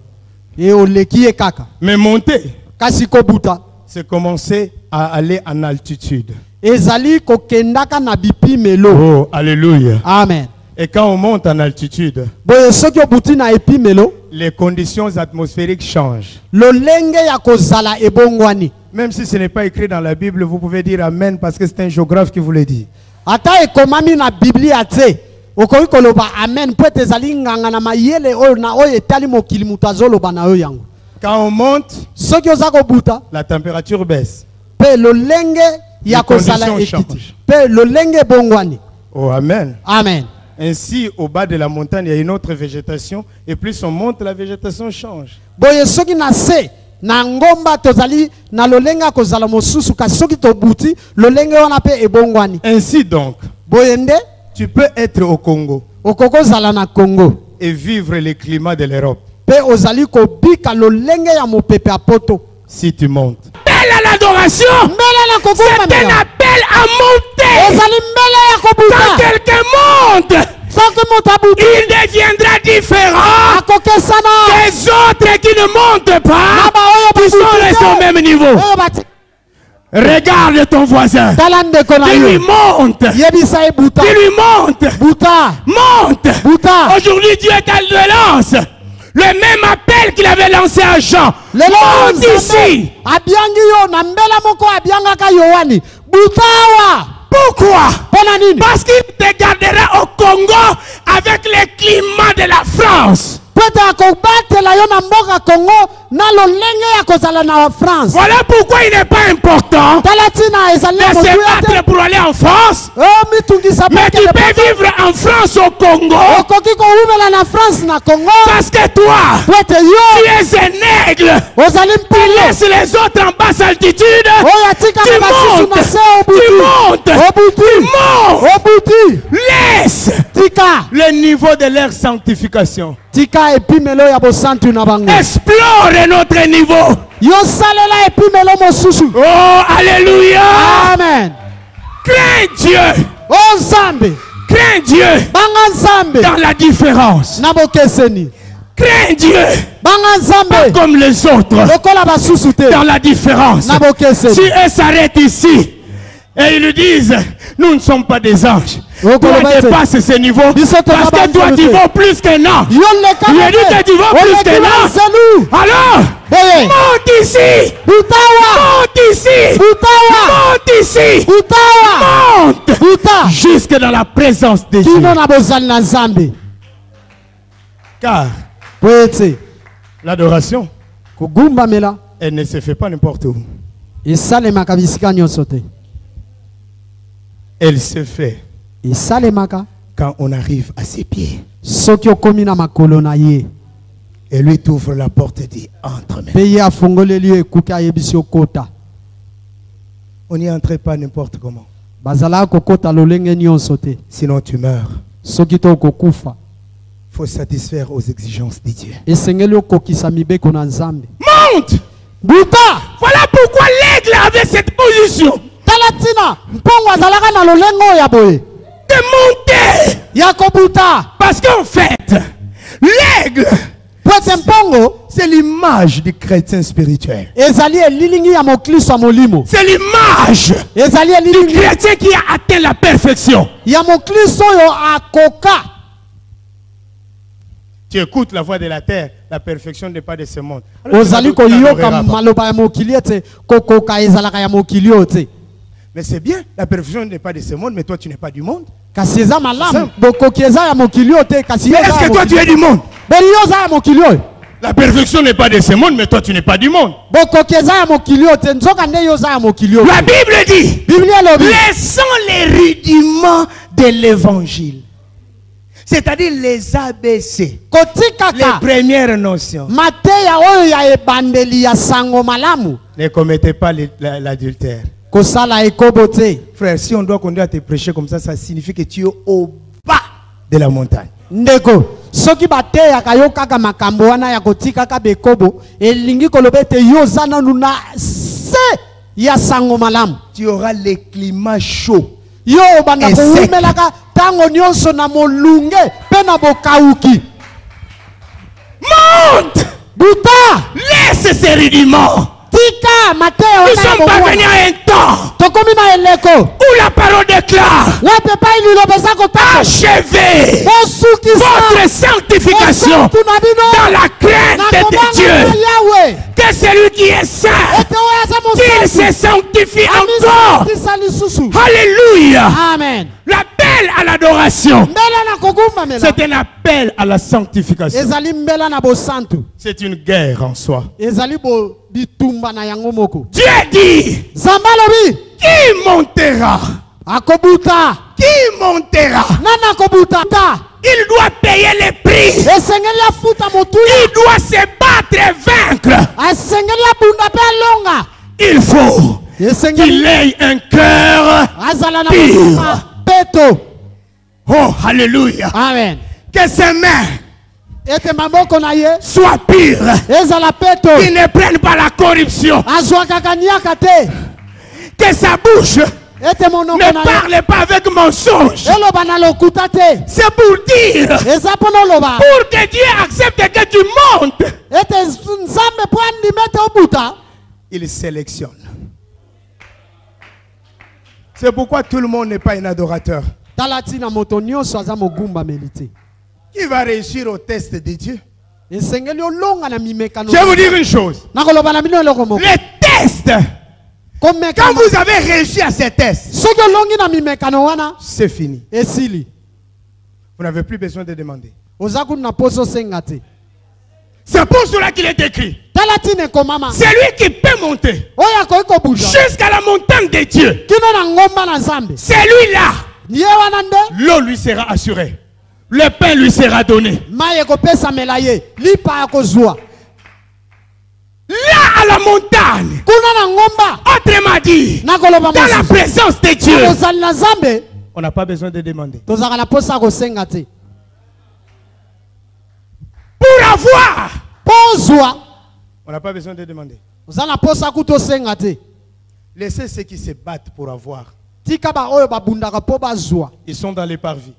E oleki ye kaka. Mais monter, Kasi kobuta. c'est commencer à aller en altitude. Ezali kokendaka na bipimelo. Oh, alléluia. Amen. Et quand on monte en altitude, Boye soki obuti na epimelo, les conditions atmosphériques changent. lolenge ya kozala ebongwani. Même si ce n'est pas écrit dans la Bible, vous pouvez dire Amen parce que c'est un géographe qui vous le dit. Ata ekomami na Biblia te. Okoki koloba amen po ete ezali nganga na mayele oyo na oyo etali mokili mutu azoloba na oyo yango. Quand on monte, Soki oza kobuta, la température baisse. pe lolenge ya Les kozala conditions ekiti. changent. Pe lolenge ebongwani. Oh, Amen. Amen. Ainsi, au bas de la montagne, il y a une autre végétation. Et plus on monte, la végétation change. Boye soki na se na ngomba tozali na lolenge ya kozala mosusu kasi soki tobuti lolenge wana pe ebongwani. Ainsi donc, Boye nde tu peux être au Congo okokozala na Congo. et vivre le climat de l'Europe Pe ozali kobika lolenge ya mopepe ya poto. si tu montes. Appel à l'adoration. Mbele na C'est kokuma un mela. appel à monter. Ezali mbele ya Quand kobuta. quelqu'un monte, Soki moto abuti il deviendra différent akokesana des autres qui ne montent na pas, baoyo qui sont restés au babuti te. même niveau. Oyo bati Regarde ton voisin. tala ndeko na Il lui yo. monte. Yebisa ebuta. Il lui monte. Buta. Monte. Buta. Aujourd'hui, Dieu te lance le même appel qu'il avait lancé à Jean. Lelo Monte Nzambe ici. abiangi yo na mbela moko abiangaka Yohani. Butawa. Pourquoi? Pona nini? Parce qu'il te gardera au Congo avec le climat de la France. Pete akobatela yo na mboka Congo na lolenge ya kozala na France. Voilà pourquoi il n'est pas important Tala tina ezali de na se motu ya battre te. pour aller en France. Oh mitungisa Mais tu bakele peux poto. vivre en France au Congo Okoki kowumela na France na Congo. parce que toi, Pete tu yo es un aigle. ozali Tu mpile. laisses les autres en basse altitude. Oyo atika Tu na basusu montes. na se Tu obuti. montes. Obuti. Tu montes. Obuti. Laisse Tika. Le niveau de leur sanctification. Tika epimelo ya bosantu na bango. explore notre niveau. Yo salela epimelo mosusu. Oh, alléluia. Amen. Crains Dieu. O Nzambe. Crains Dieu Banga Nzambe. dans la différence. Na bokeseni. Crains Dieu Banga Nzambe. comme les autres Lokola basusu te. dans la différence. Na bokeseni. Si eux s'arrêtent ici et ils lui disent, nous ne sommes pas des anges. Oh, Toi Colombo, dépasses ce niveau Biso parce que toi tu vaux plus qu'un ange. Yo leka. Il a dit que tu vaux plus qu'un ange. Zelu. Alors, Boye. monte ici. Butawa. Monte ici. Butawa. Monte ici. Butawa. Monte Buta. jusque dans la présence de Dieu. Kino na bozali na Nzambe. Car Poete. l'adoration, Kugumba mela. elle ne se fait pas n'importe où. Esalemaka bisika nyonso te. Elle se fait Esalemaka quand on arrive à ses pieds. soki okomi na makolo na ye. Et lui t'ouvre la porte et dit entre. Pe ye afongoleli yo ekuki ayebisi okota. On n'y entre pas n'importe comment. bazala kokota lolenge nyonso te. Sinon tu meurs. Soki to kokufa. Il faut satisfaire aux exigences de Dieu. Esengeli okokisa mibeko na Nzambe. Monte. Buta. Voilà pourquoi l'aigle avait cette position. Talatina mpongo azalaka na lolengo ya boye. De monter. Ya kobuta. Parce qu'en fait, l'aigle, Pwete mpongo C'est l'image du chrétien spirituel. ezali elilingi ya mokristo ya molimo. c'est l'image Ezali du elilingi chrétien qui a atteint la perfection. ya mokristo oyo akoka. Tu écoutes la voix de la terre, la perfection n'est pas de ce monde. Ozali Tu n'adoreras koyoka pas. maloba ya mokili ete kokoka ezalaka ya mokili oyo te. Mais c'est bien, la perfection n'est pas de ce monde, mais toi tu n'es pas du monde. Kasi eza malamu bokoki eza ya mokili oyo te kasi Mais yo est-ce eza ya que toi tu mokili. es du monde? Beli yo eza ya mokili oyo. La perfection n'est pas de ce monde, mais toi tu n'es pas du monde. Bokoki eza ya mokili oyo te nzoka nde yo eza ya mokili oyo. La Bible dit, Biblia elobi laissons les rudiments de l'évangile. C'est-à-dire les ABC, les kotikaka premières notions. mateya oyo ya ebandeli ya sango malamu Ne commettez pas l'adultère. kosala ekobo te. Frère, si on doit continuer à te prêcher comme ça signifie que tu es au bas de la montagne. Ndeko soki bateyaka yo kaka makambo wana ya kotikaka bekobo elingi koloba ete yo oza nanu na se ya sango malamu. Tu auras les climats chauds. Yo obanda Et sec. kowumelaka tango nyonso na molunge pe na bokauki. monte, Buta laisse ces rudiments. tika mateya Nous wana ya sommes parvenus bomwana. à un temps Tokomi na eleko où la parole déclare wape pa ililobeza kotaka achevez bosukisa votre sanctification bosantu na bino dans la na crainte de kobanga na Dieu. Yawe Que celui qui est saint, ete oyo aza qu'il mosantu se sanctifie encore. amisantisa lisusu. Alléluia. Amen. L'appel à l'adoration, Mbela na kogumbamela C'est un appel à la sanctification. ezali mbela na bosantu C'est une guerre en soi. ezali bitumba na yango moko. Dieu dit, Nzambe alobi qui montera? akobuta Qui montera? nani akobuta Il doit payer les prix. esengeli afuta motuya Il doit se battre et vaincre. asengeli abunda mpe alonga Il faut esengeli qu'il ait un cœur. azala na pire. motema peto. Oh, alléluia. Amen. Que ses mains Ete maboko na ye soient pures. ezala peto Qu'il ne prenne pas la corruption. azwakaka niaka te. Que sa bouche Ete monoko ne na ye parle pas avec mensonge. eloba na lokuta te. C'est pour dire, eza mpona oloba pour que Dieu accepte que tu montes. ete nzambe mpo andima ete obuta. Il sélectionne. C'est pourquoi tout le monde n'est pas un adorateur. Tala tina moto nyonso aza mogumbameli te. Qui va réussir au test de Dieu? esengeli olonga na mimekano. Je vais vous dire une chose. nakoloba na bino eloko moko Les tests, quand komekana vous avez réussi à ces tests, soki olongi na mimekano wana C'est fini. esili Vous n'avez plus besoin de demander. oza kutu na poso osenga te. c'est pour cela qu'il est écrit. Tala tina ekomama C'est lui qui peut monter oyo akoki kobuta jusqu'à la montagne de Dieu. kino na ngomba na nzambe. C'est lui-là. ye wana nde L'eau lui sera assurée. Le pain lui sera donné. mai ekopesamela ye lipa ya kozwa Là, à la montagne, kuna na ngomba. autrement dit, nakoloba dans la mosusu présence de Dieu, kozali na nzambe On n'a pas besoin de demander. tozalaka na posa ya kosenga te. pour avoir, mpo ozwa On n'a pas besoin de demander. oza na posa kutu osenga te. Laissez ceux qui se battent pour avoir. tika baoyo babundaka mpo bazwa Ils sont dans les parvis.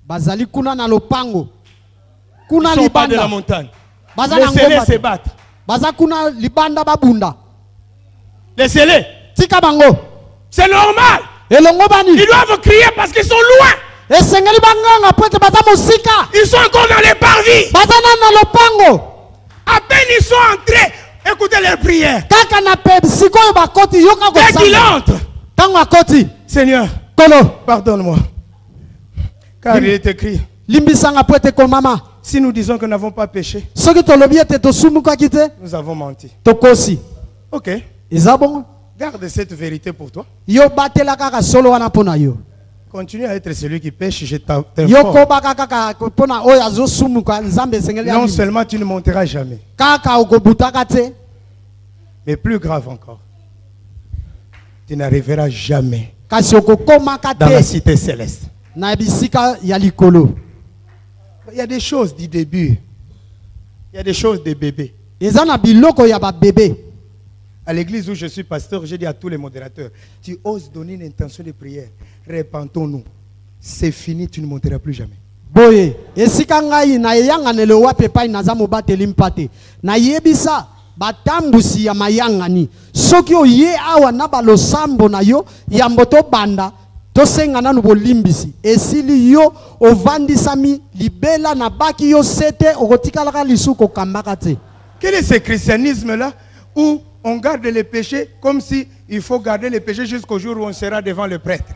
bazali kuna na lopango Ils kuna ne sont pas de la libanda montagne. baza na Laissez-les ngomba se te. battre. baza kuna libanda babunda laissez-les. tika bango C'est normal. elongo Ils bani doivent crier parce qu'ils sont loin. esengeli banganga po ete baza mosika Ils sont encore dans les parvis. baza nani na lopango À peine ils sont entrés, écoutez leurs prières. kaka na pe sikoyo bakoti yoka Dès qu'il kosamba entre, ntango akoti Seigneur, kolo pardonne-moi. Car il est écrit, limbisanga po ete komama si nous disons que nous n'avons pas péché, soki tolobi ete tosumukaki te nous avons menti. tokosi Ok, eza bongo garde cette vérité pour toi. yo batela kaka solo wana mpo na yo Continue à être celui qui pêche, je yo t'informe. kobaka kaka mpo na oyo azosumuka nzambe esengeli Non abimi. seulement tu ne monteras jamais, kaka okobutaka te mais plus grave encore, tu n'arriveras jamais kasi okokomaka dans la te cité céleste. na bisika ya likolo. Il y a des choses du début. Il y a des choses des bébés. Eza na biloko ya ba bébé. À l'église où je suis pasteur, j'ai dit à tous les modérateurs, tu oses donner une intention de prière, répentons-nous. C'est fini, tu ne monteras plus jamais. Boye, esika ngai na yanganele wape pai naza mobateli mpate. Na yebisa batambusi ya mayangani. Soki oye awa na balosambo na yo ya mboto banda tosenga nanu bolimbisi. Esili yo ovandisami libela na baki yo sete okotikalaka lisuko kambaka te. Quel est ce christianisme-là où on garde les péchés comme si il faut garder les péchés jusqu'au jour où on sera devant le prêtre?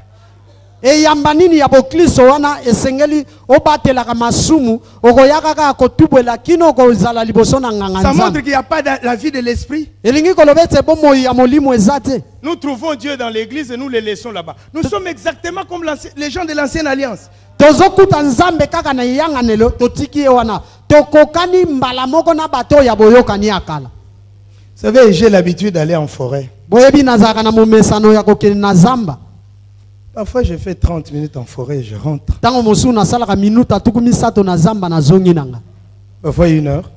E yamba nini ya bokliso wana esengeli obatelaka masumu okoyaka kaka kotubwela kino kozala liboso na nganga Ça montre nzambe. qu'il n'y a pas la vie de l'esprit. Elingi koloba ete bomoi ya molimo eza te. Nous trouvons Dieu dans l'église et nous le laissons là-bas. Nous sommes exactement comme les gens de l'ancienne alliance. Tozokuta nzambe kaka na yanganelo totiki ye wana tokokani mbala moko na bato ya boyokani akala. Vous savez, j'ai l'habitude d'aller en forêt. Boyebi nazaka na momesano ya kokende na zamba. Parfois, je fais 30 minutes en forêt et je rentre. Tango mosu na salaka minuta tukumi sato na zamba na zongi nanga. Parfois, 1 heure.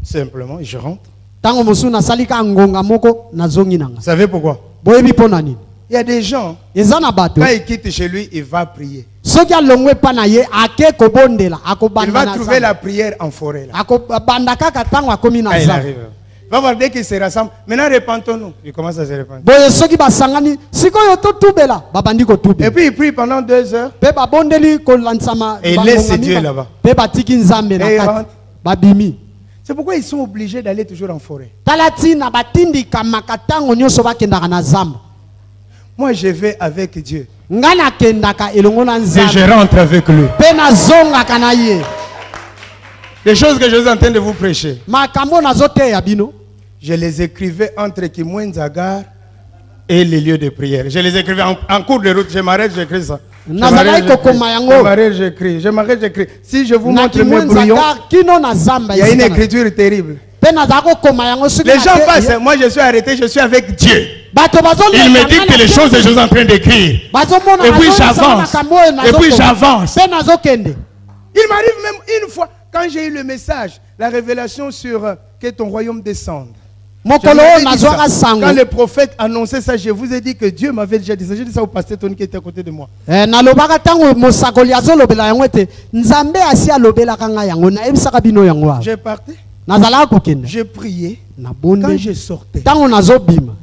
Simplement, et je rentre. Tango mosu na salika ngonga moko na zongi nanga. Vous savez pourquoi? Boyebi pona nini? Il y a des gens, Ezana bato. quand il quitte chez lui, il va prier. Soki alongwe pa na ye ake kobondela Il akobanda va na trouver zamba. la prière en forêt. Là. Akobanda kaka tango akomi Quand na il zamba. arrive. Va voir dès qu'il se rassemble. Maintenant, répentons-nous. Il commence à se répandre. Boye soki basangani sikoyo totubela babandi Et kotubela. puis, il prie pendant 2 heures. Pe babondeli kolansama Et il laisse Dieu là-bas. Pe batiki nzambe Et na il kati. rentre. Babimi. C'est pourquoi ils sont obligés d'aller toujours en forêt. Talati na batindi kamaka tango nyonso bakendaka na zamba. Moi, je vais avec Dieu. Ngana kendaka elongo na Et je nzambe. rentre avec lui. Pe na zongaka na ye. Les choses que je suis en train de vous prêcher, Makambo nazoteya bino. je les écrivais entre Kimwenzagar et les lieux de prière. Je les écrivais en cours de route. Je m'arrête, j'écris ça. Je Nazalai m'arrête, kokoma j'écris. yango. Je m'arrête, j'écris. Je m'arrête, j'écris. Si je vous Na montre mes brouillons, kimwenza kino na zamba. il y a une esika na- écriture terrible. Pe nazako koma yango soki Les na gens te- passent. Moi, je suis arrêté. Je suis avec Dieu. Bato bazoleka Il me dit ngana que les te- choses que je suis en train d'écrire. bazomona Et puis nazolesa j'avance. makambo oyo Et puis nazokoma. j'avance. Pe nazokende. Il m'arrive même une fois, quand j'ai eu le message, la révélation sur que ton royaume descende. Je Mokolo vous ai oyo dit nazwaka ça. sango. Quand le prophète annonçait ça, je vous ai dit que Dieu m'avait déjà dit ça. J'ai dit ça au pasteur Tony qui était à côté de moi. Nalobaka tango mosakoli azolobela yango ete nzambe asi alobelaka ngai yango nayebisaka bino yango awa. J'ai parti, Nazalaka kokende. j'ai prié. Na Quand bonde. je sortais, Tango nazobima.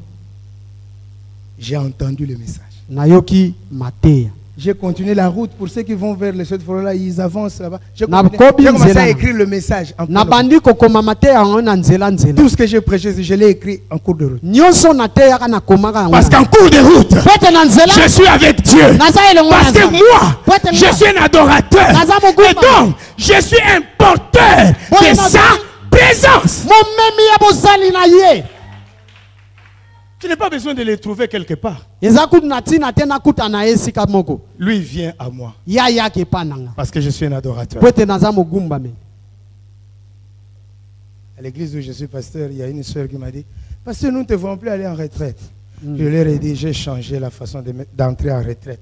j'ai entendu le message. Nayoki mateya. J'ai continué la route. Pour ceux qui vont vers les cette forêt-là, ils avancent là-bas. J'ai Na continué. kobi J'ai commencé nzela à na. écrire le message. En Na plein route. bandi kokoma mateya yango na nzela nzela. Tout ce que j'ai prêché, je l'ai écrit en cours de route. Nyonso nateyaka na komaka yango. Parce qu'en cours de route, Pete na nzela. je suis avec Dieu. Naza elongo na Parce que nzambe. moi, Pete je nga. suis un adorateur. Naza mokuma. Et donc, je suis un porteur Boye de naza- sa présence. Momemi ya bozali na ye. Tu n'as pas besoin de les trouver quelque part. Eza kutu na tina te nakuta na ye esika moko. Lui vient à moi. Ya yake epa na nga. Parce que je suis un adorateur. Pete naza mogumba me. À l'église où je suis pasteur, il y a une soeur qui m'a dit, pasteur, nous ne te voulons plus aller en retraite. Je leur ai dit, j'ai changé la façon d'entrer en retraite.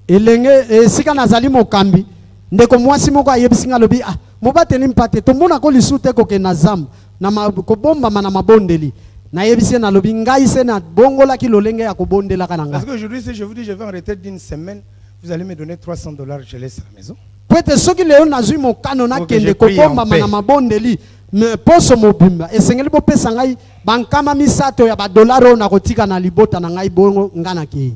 Elenge esika nazali mokambi. Ndeko mwasi moko ayebisi nga lobi ah mobateli mpate tomona ko lisu te koke na zamba na kobomba na mabondeli. Na yebisi na lobi ngai se na bongola ki lolenge ya kobondela kana Parce nga. qu'aujourd'hui, si je vous dis, je vais en retraite d'une semaine, vous allez me donner $300, je laisse à la maison. Pete soki leo nazwi mokano na Faut que je kende prie kobomba en paix. na mabondeli me poso mobimba esengeli bopesa ngai bankama misato ya badolari oyo nakotika na libota na ngai bongo nga na kei.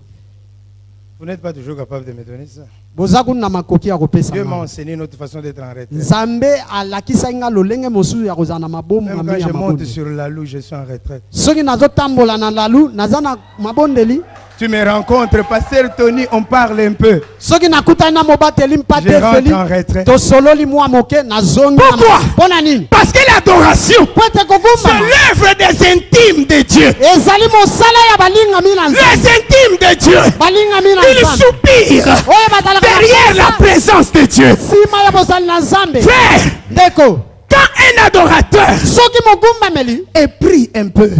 Vous n'êtes pas toujours capable de me donner ça. Boza kuna na makoki ya kopesa Dieu m'a ngai. enseigné une autre façon d'être en retraite. Nzambe alakisa nga lolenge mosusu ya kozala na mabomu Même ngambi quand ya je monte mabondeli. sur la loue, je suis en retraite. Soki nazotambola na lalu naza na mabondeli. Tu me rencontres, pasteur Tony, on parle un peu. Soki nakutani na mobateli mpate Je rentre feli en retraite. tosololi mwa moke nazongi. Pourquoi? Pona nini? Parce que l'adoration, Pete c'est kogumba l'œuvre des intimes de Dieu. ezali mosala ya balingami na nzambe. Les intimes de Dieu, Balingami na ils nzambe. soupirent Oyo bazalaka na derrière la pesa. présence de Dieu. Sima ya bozali na nzambe. Frère, Ndeko quand un adorateur soki mogumbameli Et prie un peu.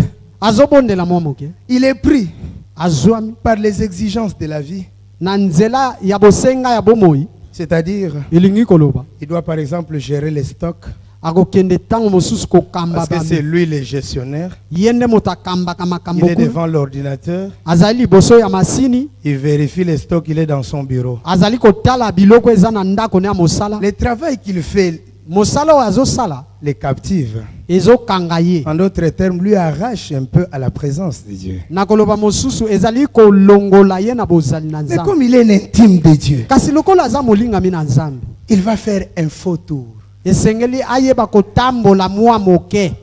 azobondela mwa moke Il est pris. azwami par les exigences de la vie. na nzela ya bosenga ya bomoi. C'est-à-dire, Ilingi koloba il doit par exemple gérer les stocks akokende tango mosusu kokamba parce que c'est lui le gestionnaire. yende moto akambaka Il makambo est kuna. devant l'ordinateur, Azali liboso ya masini il vérifie les stocks, il est dans son bureau. azali kotala biloko eza na ndako ne ya mosala. Le travail qu'il fait Mosala oyo azosala les captive. ezokanga ye. En d'autres termes, lui arrache un peu à la présence de Dieu. Na koloba mosusu ezali kolongola ye na bozali na Mais nzambe. comme il est l'intime de Dieu, Kasi lokola aza molingami na nzambe il va faire un faux tour. esengeli ayeba kotambola mwa moke.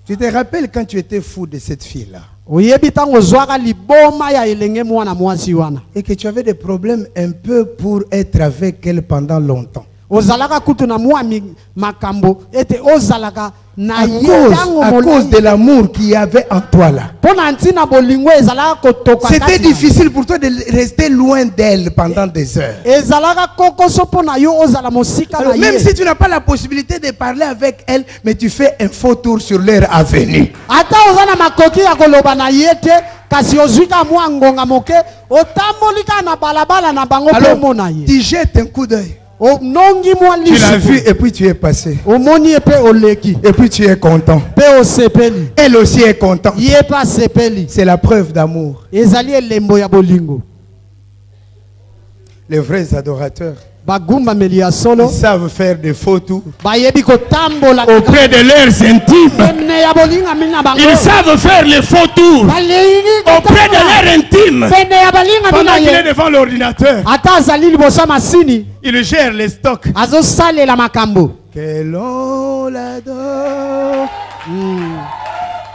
Tu te rappelles quand tu étais fou de cette fille-là Oyebi tango ozwaka liboma ya elenge mwana mwasi wana et que tu avais des problèmes un peu pour être avec elle pendant longtemps. ozalaka kutu na mwa makambo ete ozalaka na ye tango À cause de l'amour qu'il y avait en toi là. pona ntina bolingo ezalaka kotoka C'était kati na- difficile pour toi de rester loin d'elle pendant des heures. ezalaka kokoso pona yo ozala mosika na Alors, même ye si tu n'as pas la possibilité de parler avec elle, mais tu fais un faux tour sur leur avenue. ata oza na makoki ya koloba na ye te kasi ozwika mwa ngonga moke otambolika na balabala na bango mpo Alors, omona ye tu jettes un coup d'œil. onongi mwa Tu l'as vu lisu et puis tu es passé. omoni ye mpe oleki Et puis tu es content. mpe osepeli Elle aussi est contente. ye mpe asepeli C'est la preuve d'amour. ezali elembo ya bolingo. Les vrais adorateurs, Bagumbameli ya solo ils savent faire des faux tours bayebi kotambola Auprès de leurs intimes. pene ya bolingami na bango Ils savent faire les faux tours. balingi Auprès de leurs intimes. pene ya balingami pendant na qu'il est ye devant l'ordinateur. ata azali liboso ya masini Il gère les stocks. azosalela makambo. Que l'on l'adore.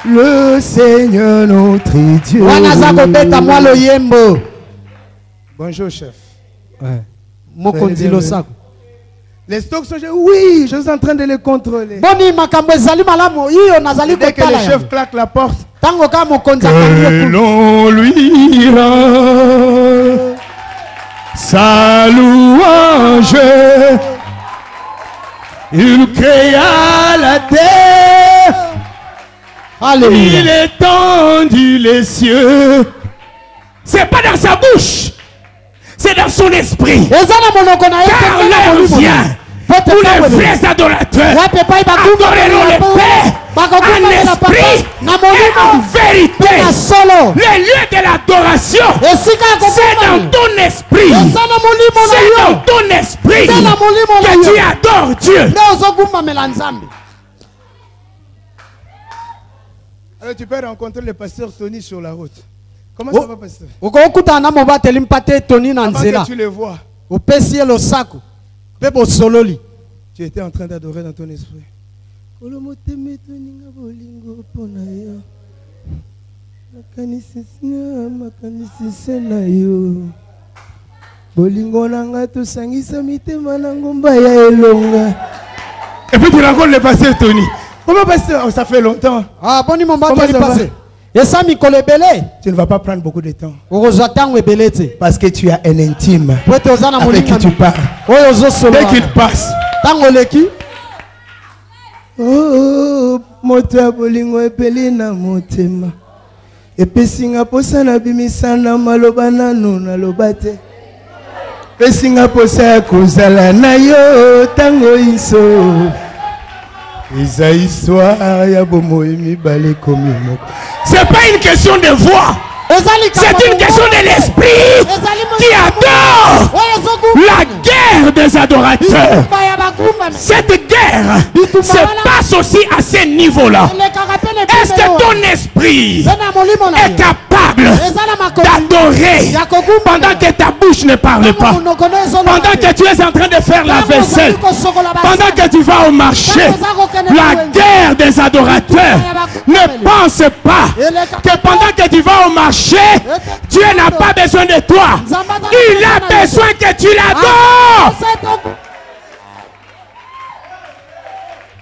Le Seigneur notre Dieu. wana aza kobeta mwa loyembo Bonjour chef. mokonzi losako Les stocks sont... Oui, je suis en train de les contrôler. boni makambo ezali malamu iyo nazali Dès que le kotala chef yango. claque la porte, Tango kaka mokonzi akangi Que ye l'on lui rend sa louange. Il créa la terre, il Alléluia. étendit les cieux. C'est pas dans sa bouche, c'est dans son esprit. eza na monoko na ye te, Car mpe na l'heure molimo na ye. vient Po te où les tango vrais eleki. adorateurs Wape epai adoreront le Père en esprit na et en molimo vérité. na solo Le lieu de l'adoration, esika ya c'est dans kobomba ton esprit. eza na molimo na C'est yo dans ton esprit eza na molimo na que tu yo adores Dieu. nde ozogumbamela nzambe. alors tu peux rencontrer le pasteur Tony sur la route. Comment ça va, pasteur? okokutana na mobateli mpate toni na Avant nzela que tu le vois, opesi ye losako mpe bosololi tu étais en train d'adorer dans ton esprit. Et puis tu rencontres le pasteur Tony. Comment pasteur? Oh, ça fait longtemps. ah boni Comment mobateli ça va? pase esa mikolo ebele Tu ne vas pas prendre beaucoup de temps. okozwa ntango ebele te Parce que tu as un intime po ete oza na avec qui tu molingami parles. oyo Dès ozosolola qu'il passe, ntango oleki Oh, moto ya bolingo epeli na motema. Epesinga posa na bimisana maloba nanu naloba te. Epesinga posa ya kozala na yo tango iso. Eza histoire ya bomoi mibale komi moko. c'est pas une question de voix, c'est une question de l'esprit qui adore. La guerre des adorateurs. Cette guerre se passe aussi à ce niveau-là. Est-ce que ton esprit est capable d'adorer pendant que ta bouche ne parle pas, pendant que tu es en train de faire la vaisselle, pendant que tu vas au marché? La guerre des adorateurs. Ne pense pas que pendant que tu vas au marché, Dieu n'a pas besoin de toi. Il a besoin que tu l'adores.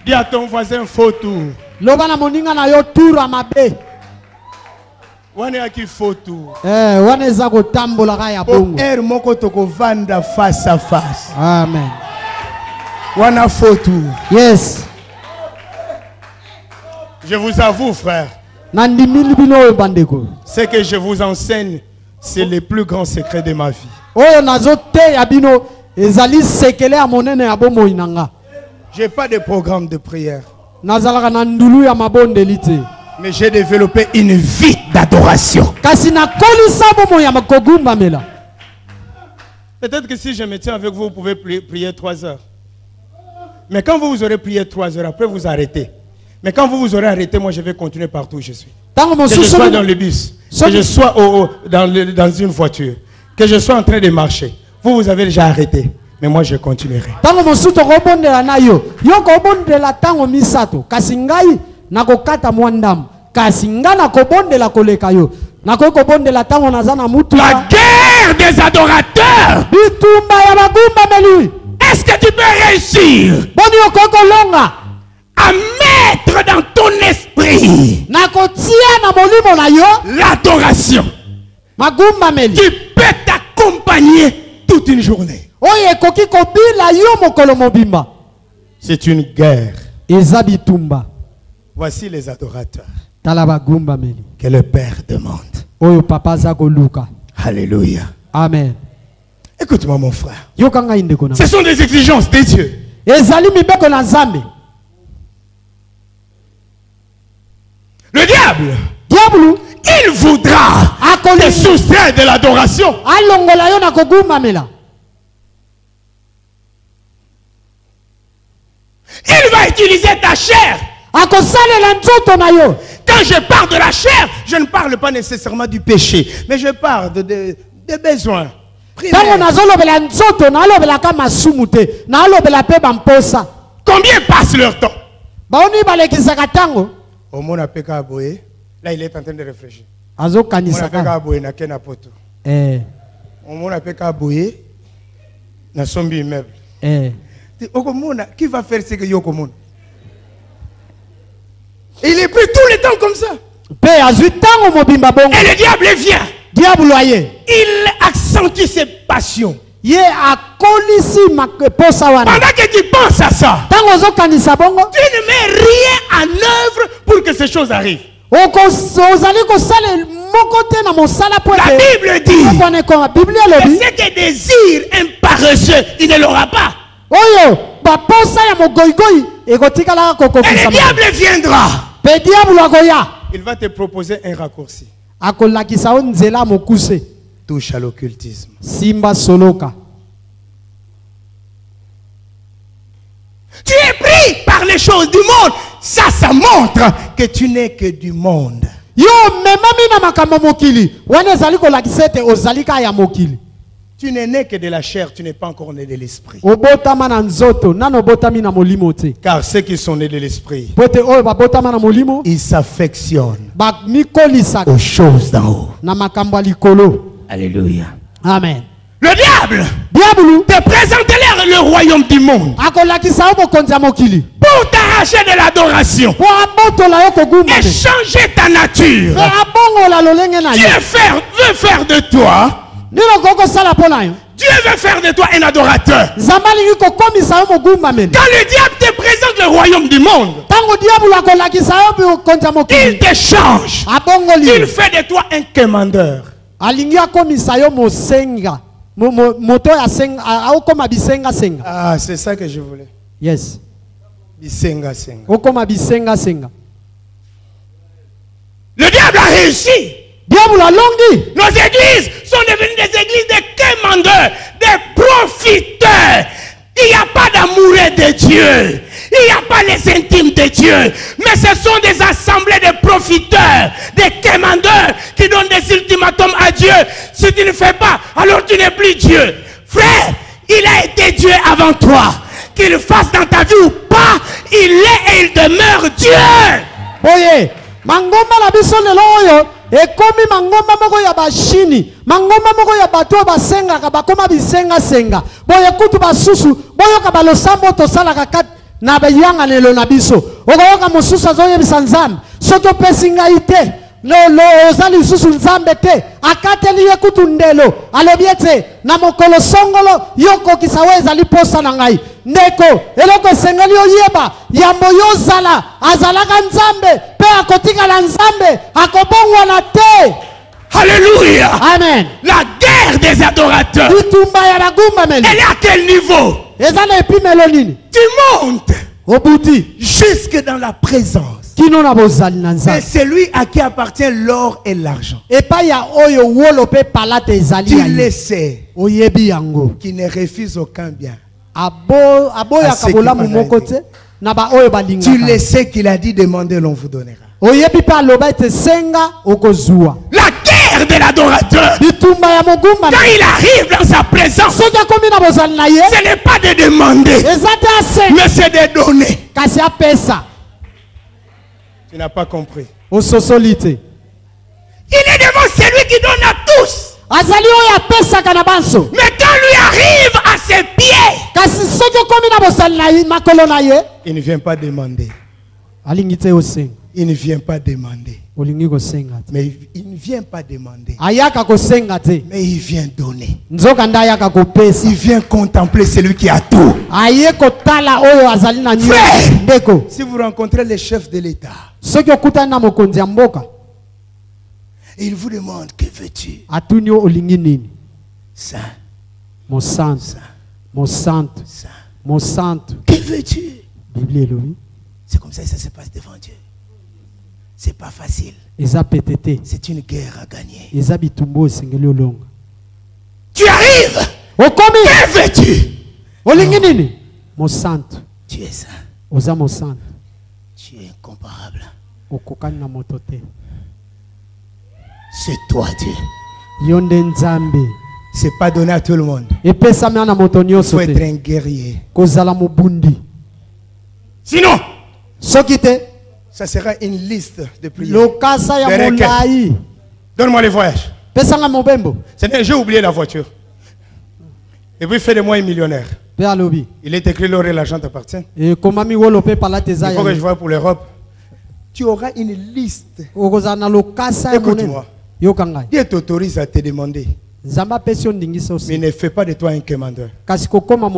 Dis à ton voisin faux tour. loba na moninga na yo tura mabe Wana ki faux tour. wana eza kotambola kaka ya Pour bongo. air moko toko vanda face à face. Amen. Wana faux tour. Yes. Je vous avoue, frère. Ce que je vous enseigne, c'est le plus grand secret de ma vie. Je n'ai pas de programme de prière. Mais j'ai développé une vie d'adoration. Peut-être que si je me tiens avec vous, vous pouvez prier 3 heures. Mais quand vous aurez prié 3 heures, après vous arrêtez. Mais quand vous aurez arrêté, moi je vais continuer partout où je suis. Que je sois dans le bus, que je sois dans une voiture, que je sois en train de marcher. Vous avez déjà arrêté. Mais moi je continuerai. La guerre des adorateurs. Est-ce que tu peux réussir à mettre dans ton esprit l'adoration qui peut t'accompagner toute une journée? C'est une guerre. Voici les adorateurs que le Père demande. Alléluia. Amen. Écoute-moi mon frère. Ce sont des exigences de Dieu. Le diable, il voudra te soustraire de l'adoration. Il va utiliser ta chair. Quand je parle de la chair, je ne parle pas nécessairement du péché, mais je parle des besoins. Combien passent leur temps? Là, il est en train de réfléchir. Qui va faire ce que Yokomon? Il est pris tout le temps comme ça. Et le diable vient. Il accentue ses passions. Pendant que tu penses à ça, tu ne mets rien en œuvre pour que ces choses arrivent. La Bible dit que ce que désire un paresseux, il ne l'aura pas. Et le diable viendra. Il va te proposer un raccourci. Touche à l'occultisme. Tu es pris par les choses du monde. Ça montre que tu n'es que du monde. Tu n'es né que de la chair, tu n'es pas encore né de l'esprit. Car ceux qui sont nés de l'esprit, ils s'affectionnent aux choses d'en haut. Alléluia. Amen. Le diable te présente le royaume du monde pour t'arracher de l'adoration et changer ta nature. Dieu veut faire de toi. Dieu veut faire de toi un adorateur. Quand le diable te présente le royaume du monde, il te change. Il fait de toi un commandeur. Ah, c'est ça que je voulais. Yes. Bisenga senga. Le diable a réussi. Nos églises sont devenues des églises de commandeurs, des profiteurs. Il n'y a pas d'amoureux de Dieu. Il n'y a pas les intimes de Dieu. Mais ce sont des assemblées de profiteurs, des commandeurs qui donnent des ultimatums à Dieu. Si tu ne fais pas, alors tu n'es plus Dieu. Frère, il a été Dieu avant toi. Qu'il fasse dans ta vie ou pas, il est et il demeure Dieu. Oye, mangomba la biso lelo oyo ekomi mangomba moko ya bashini, mangomba moko ya bato basenga ka bakoma bisenga senga. Boye kutu basusu, boyo ka balosambo to sala ka kat na bayanga lelo na biso. Okoyoka mususu azoye bisanzam. Soto pesinga ite. Lo ozali susu nzambe te akateli yekutu ndelo alobiete na mokolo songolo yoko kisaweza liposa na ngai ndeko eloko esengeli oyeba yambo yozala azalaka nzambe pe akotikala nzambe akobongwana te. Alléluia. Amen. La guerre des adorateurs. Bitumba ya bagumba meni. Elle est à quel niveau? Ezala epimelo nini? Tu montes Obuti jusque dans la présence. kino na bozali na nzambe. Et c'est lui à qui appartient l'or et l'argent. Epa ya oyo wolo pe palate ezali Tu ya le sais, oyebi yango. qui ne refuse aucun bien. Abo ya kabolamu moko te na ba oyo balingaka. Tu le sais qu'il a dit demandez, l'on vous donnera. Oyebi pa loba ete senga okozua. La guerre de l'adorateur. Bitumba ya mogumba. Quand il arrive dans sa présence, Soja komi na bozali na ye. ce n'est pas de demander, Ezate asenga. mais c'est de donner. Kasi apesa. Tu n'as pas compris. Ososolite. Il est devant celui qui donne à tous. Azali oyo apesa kana banso. Mais quand lui arrive à ses pieds, Kasi soja komi na bozali na ye makolo na ye. il ne vient pas demander. Alingite osenga. Il ne vient pas demander. Olingi kosenga te. Mais il ne vient pas demander. Ayaka kosenga te. Mais il vient donner. Nzoka nda ayaka kopesa. Il vient contempler celui qui a tout. Aye kotala oyo azali na nyumba. Frère, Ndeko. si vous rencontrez le chef de l'État, Soki okutani na mokonzi ya mboka. et il vous demande que veux-tu? Atuni olingi nini? Saint, Mon santo. saint, Mon santo. saint. Mon santo. Que veux-tu? Biblia elobi. C'est comme ça que ça se passe devant Dieu. C'est pas facile. Eza petete. C'est une guerre à gagner. Eza bitumbo esengeli olonga. Tu arrives. Okomi. Que veux-tu? Olingi nini? Mon santo. Tu es saint. Oza mon santo. Tu es incomparable. Okokani na moto te. C'est toi, Dieu. Yonde nzambe. C'est pas donné à tout le monde. Epesami na moto Il nyonso faut être te. un guerrier. Kozala mobundi. Sinon, Soki te. ça sera une liste de prières. Lokasa ya De requêtes. molai. Donne-moi les voyages. Pesanga mobembo. J'ai oublié la voiture. Et puis fais de moi un millionnaire. Pe alobi. Il est écrit l'or et l'argent t'appartient. E komami wolo pe palate Il eza faut que je ya. voie pour l'Europe. Tu auras une liste. Okozala na lokasa ya monene. Écoute-moi. Yokangai. Dieu t'autorise à te demander. Nzamba pesi yo ndingisa Mais osi. ne fais pas de toi un commandeur. Kasi kokoma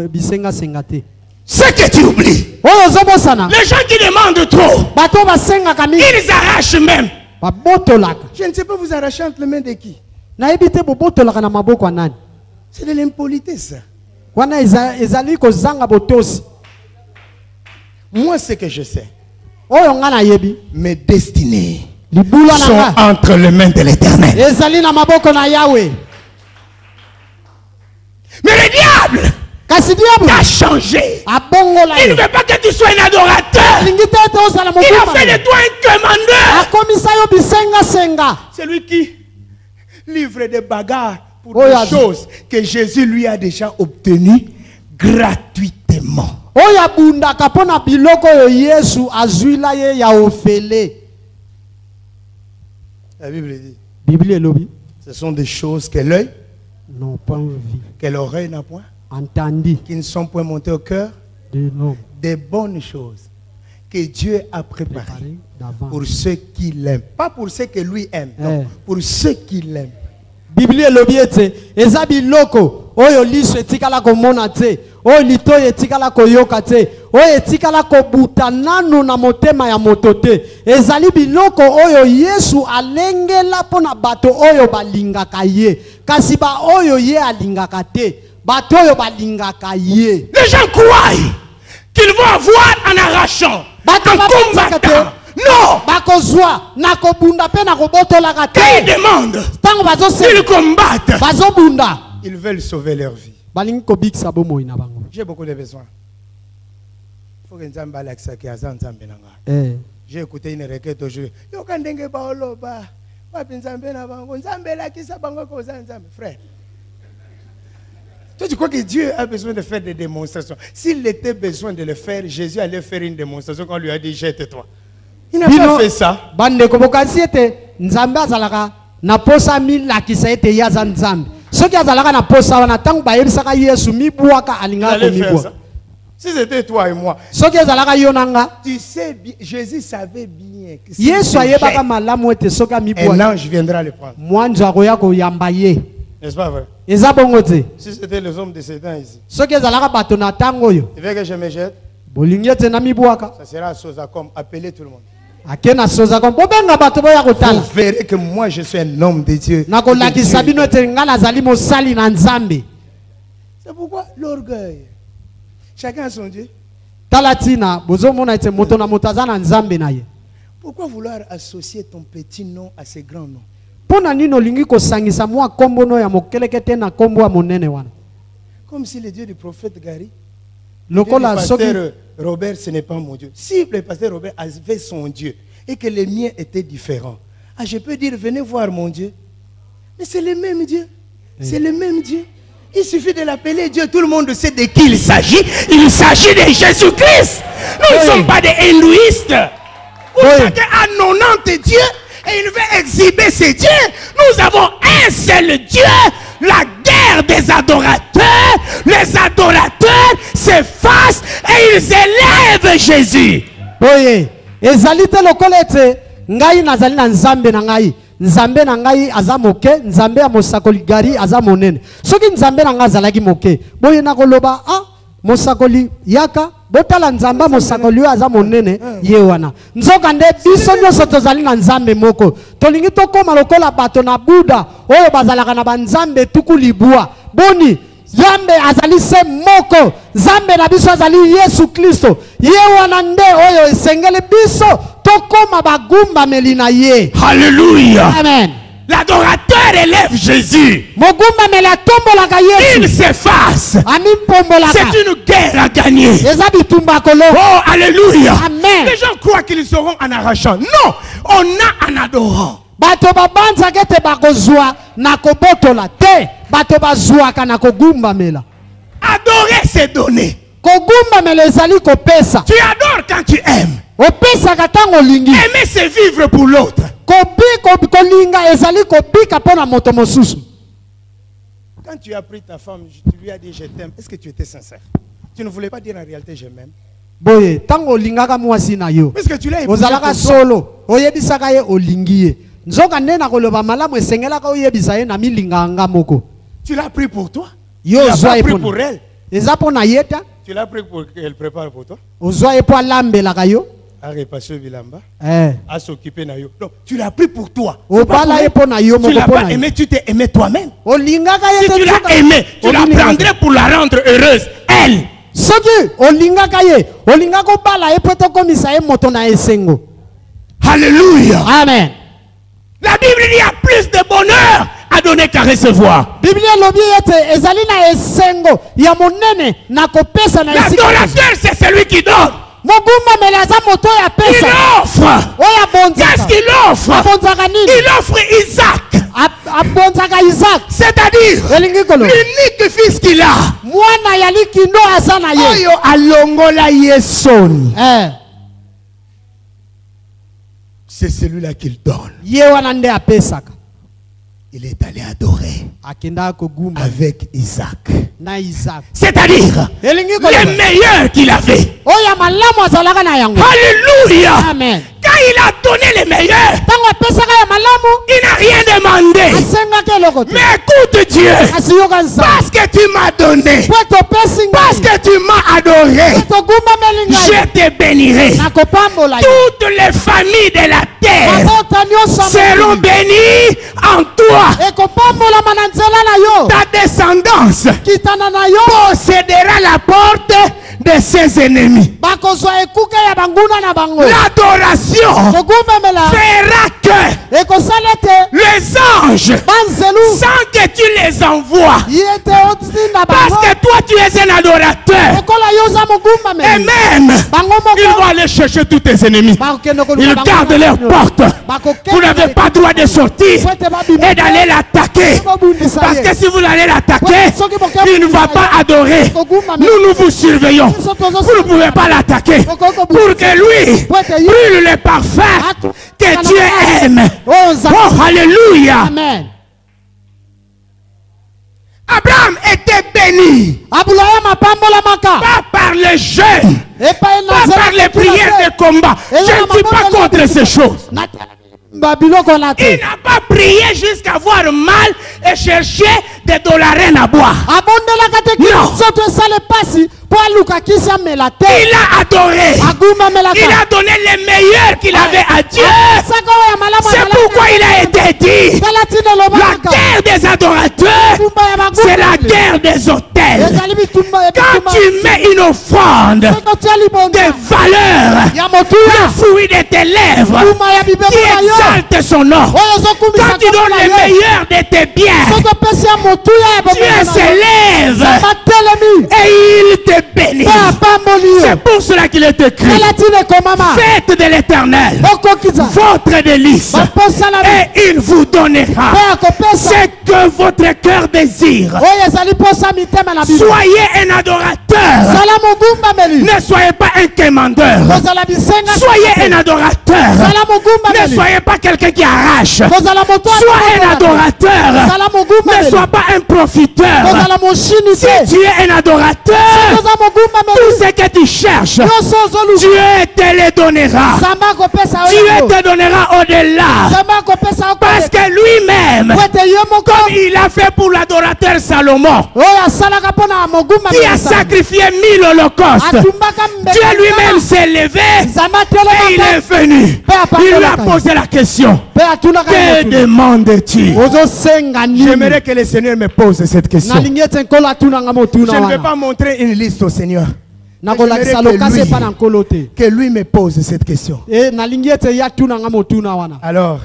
bisenga senga te. Ce que tu oublies. Oyo ozobosana. Les gens qui demandent trop, Bato basengaka mingi. ils arrachent même. Babotolaka. Je ne sais pas vous arracher entre les mains de qui. Nayebi te bobotolaka na maboko ya nani. C'est de l'impolitesse. Wana ezali kozanga botosi. Moi, ce que je sais, Oyo nga nayebi. mes destinées Libula sont na nga. entre les mains de l'Éternel. Ezali na maboko na Yahweh. Mais le diable Kasi diabo. t'a changé. Abongola Il ne yo. veut pas que tu sois un adorateur. Lingi te ete ozala Il a mobuma. fait de toi un commandeur. Akomisa yo bisenga senga. Celui qui livre des bagarres pour Oh, des yeah. choses que Jésus lui a déjà obtenues gratuitement. Oyo abundaka mpona biloko oyo Yesu azwila ye ya ofele. La Bible dit, Biblia elobi. ce sont des choses que l'œil, Non, pas envie. que l'oreille n'a point, Entendi qui ne sont point montées au cœur, de l'homme des bonnes choses que Dieu a préparées préparé d'avant. pour ceux qui l'aiment. Pas pour ceux que lui aime, non, Eh. pour ceux qui l'aiment. Biblia elobi ete eza biloko oyo liso etikala komona te, oyo litoyi etikala koyoka te, oyo etikala kobuta nano na motema ya moto te. Ezali biloko oyo Yesu alengela mpona bato oyo balingaka ye. Kasi ba oyo ye alingaka te, bato oyo balingaka ye. Les gens croient qu'ils vont avoir en arrachant, Bato en bapetisaka te. combattant. Non! Bakozwa na kobunda pe na kobotolaka Quand ils te. demandent, Tango ils bazosala combattent. bazobunda. Ils veulent sauver leur vie. Balingi kobikisa bomoi na bango. J'ai beaucoup de besoins. Il faut que Nzambe alakisaki aza Nzambe na ngai. J'ai écouté une requête aujourd'hui. Yoka ndenge baoloba. Wapi Nzambe na bango. Nzambe lakisa bango koza Nzambe. Frère. Toi, tu crois que Dieu a besoin de faire des démonstrations? S'il était besoin de le faire, Jésus allait faire une démonstration quand on lui a dit jette-toi. Il n'a pas fait ça. Bandeko bokasi ete Nzambe azalaka na posa milakisa ete ye aza Nzambe. Soki azalaka na posa wana ntango bayebisaka Yesu mibwaka Il alingaka allait faire ça. komibwa. Si c'était toi et moi, Soki ezalaka yo na nga, tu sais bien, Jésus savait bien que si Yesu ayebaka un malamu ete soki amibwaki ange viendra le prendre. mwanzo akoya koyamba ye. N'est-ce pas vrai? Si c'était les hommes de ces temps ici, il veut que je me jette, ça sera à Sozacom. Appelez tout le monde. Vous verrez que moi je suis un homme de Dieu. C'est pourquoi l'orgueil. Chacun a son Dieu. Pourquoi vouloir associer ton petit nom à ces grands noms? Comme si le Dieu du prophète Gary, le pasteur Robert, ce n'est pas mon Dieu. Si le pasteur Robert avait son Dieu et que les miens étaient différents, je peux dire, venez voir mon Dieu. Mais c'est le même Dieu. C'est le même Dieu. Il suffit de l'appeler Dieu. Tout le monde sait de qui il s'agit. Il s'agit de Jésus-Christ. Nous ne sommes pas des hindouistes. Vous savez qu'à 90 dieux, et il veut exhiber ses dieux. Nous avons un seul Dieu. La guerre des adorateurs. Les adorateurs s'effacent et ils élèvent Jésus. Oui. Ezalite lokolete ngai nazali na nzambe na ngai. Nzambe na ngai aza moke, nzambe ya mosakoli Gari aza monene. Soki nzambe na ngai azalaki moke, boye na koloba mosakoli yaka botala nzamba mosakoli aza monene ye wana. Nzoka nde biso nyonso tozali na nzambe moko. Tolingi tokoma lokola bato na Buda oyo bazalaka na banzambe tuku libua. Boni Zambe azali se moko. Zambe na biso azali Yesu Kristo. Ye wana nde oyo esengele biso tokoma bagumba melina ye. Alléluia. Amen. L'adorateur élève Jésus. Il s'efface. C'est une guerre à gagner. Oh, alléluia. Amen. Les gens croient qu'ils seront en arrachant. Non, on a en adorant. Adorer, c'est donner. Tu adores quand tu aimes. Aimer, c'est vivre pour l'autre. Quand tu as pris ta femme, tu lui as dit je t'aime, est-ce que tu étais sincère? Tu ne voulais pas dire en réalité je m'aime? Parce que tu l'as épousé tu l'as pris pour toi. Tu l'as pas pris pour elle. Tu l'as pris pour qu'elle prépare pour toi. À s'occuper de yo. Donc, tu l'as pris pour toi. Tu l'as pas aimé, tu t'es aimé toi-même. Si tu l'as aimé, tu la prendrais pour la rendre heureuse. Elle. Alléluia. Amen. La Bible dit il y a plus de bonheur à donner qu'à recevoir. L'adorateur, c'est celui qui donne. Il offre. Qu'est-ce qu'il offre? Il offre Isaac. C'est-à-dire l'unique fils qu'il a. Oyo alongola yesoni. C'est celui-là qu'il donne. Il est allé adorer avec Isaac. C'est-à-dire les meilleurs qu'il avait. Alléluia. Amen. Quand il a donné les meilleurs, il n'a rien demandé. Mais écoute Dieu, parce que tu m'as donné, parce que tu m'as adoré, je te bénirai. Toutes les familles de la terre seront bénies en toi. Ta descendance possédera la porte de ses ennemis. L'adoration fera que les anges, sans que tu les envoies, parce que toi tu es un adorateur, et même ils vont aller chercher tous tes ennemis. Ils gardent leurs portes. Vous n'avez pas droit de sortir et d'aller l'attaquer, parce que si vous allez l'attaquer, il ne va pas adorer. Nous vous surveillons. Vous ne pouvez pas l'attaquer pour que lui brûle les parfums que Dieu aime. Oh, alléluia. Amen. Abraham était béni. Pas par les jeûnes, pas par les prières de combat. Je ne suis pas contre ces choses. n'a pas prié jusqu'à avoir mal et chercher des dollars à boire. Non. Il a adoré. Il a donné les meilleurs qu'il avait à Dieu. C'est pourquoi il a été dit la guerre des adorateurs, c'est la guerre des autels. Quand tu mets une offrande de valeur, le fruit de tes lèvres qui exalte son nom, quand tu donnes les meilleurs de tes biens, Dieu s'élève et il te bénit. C'est pour cela qu'il est écrit: faites de l'Éternel votre délice et il vous donnera ce que votre cœur désire. Soyez un adorateur, ne soyez pas un quémandeur. Soyez un adorateur, ne soyez pas quelqu'un qui arrache. Sois un adorateur, ne sois pas un profiteur. Si tu es un adorateur, tout ce que tu cherches, Dieu te le donnera. Dieu te donnera au-delà. Parce que lui-même, comme il a fait pour l'adorateur Salomon, qui a sacrifié 1000 holocaustes, Dieu lui-même s'est levé et il est venu. Il lui a posé la question: que demandes-tu? J'aimerais que le Seigneur me pose cette question. Je ne vais pas montrer une liste au Seigneur. Que lui me pose cette question. Alors,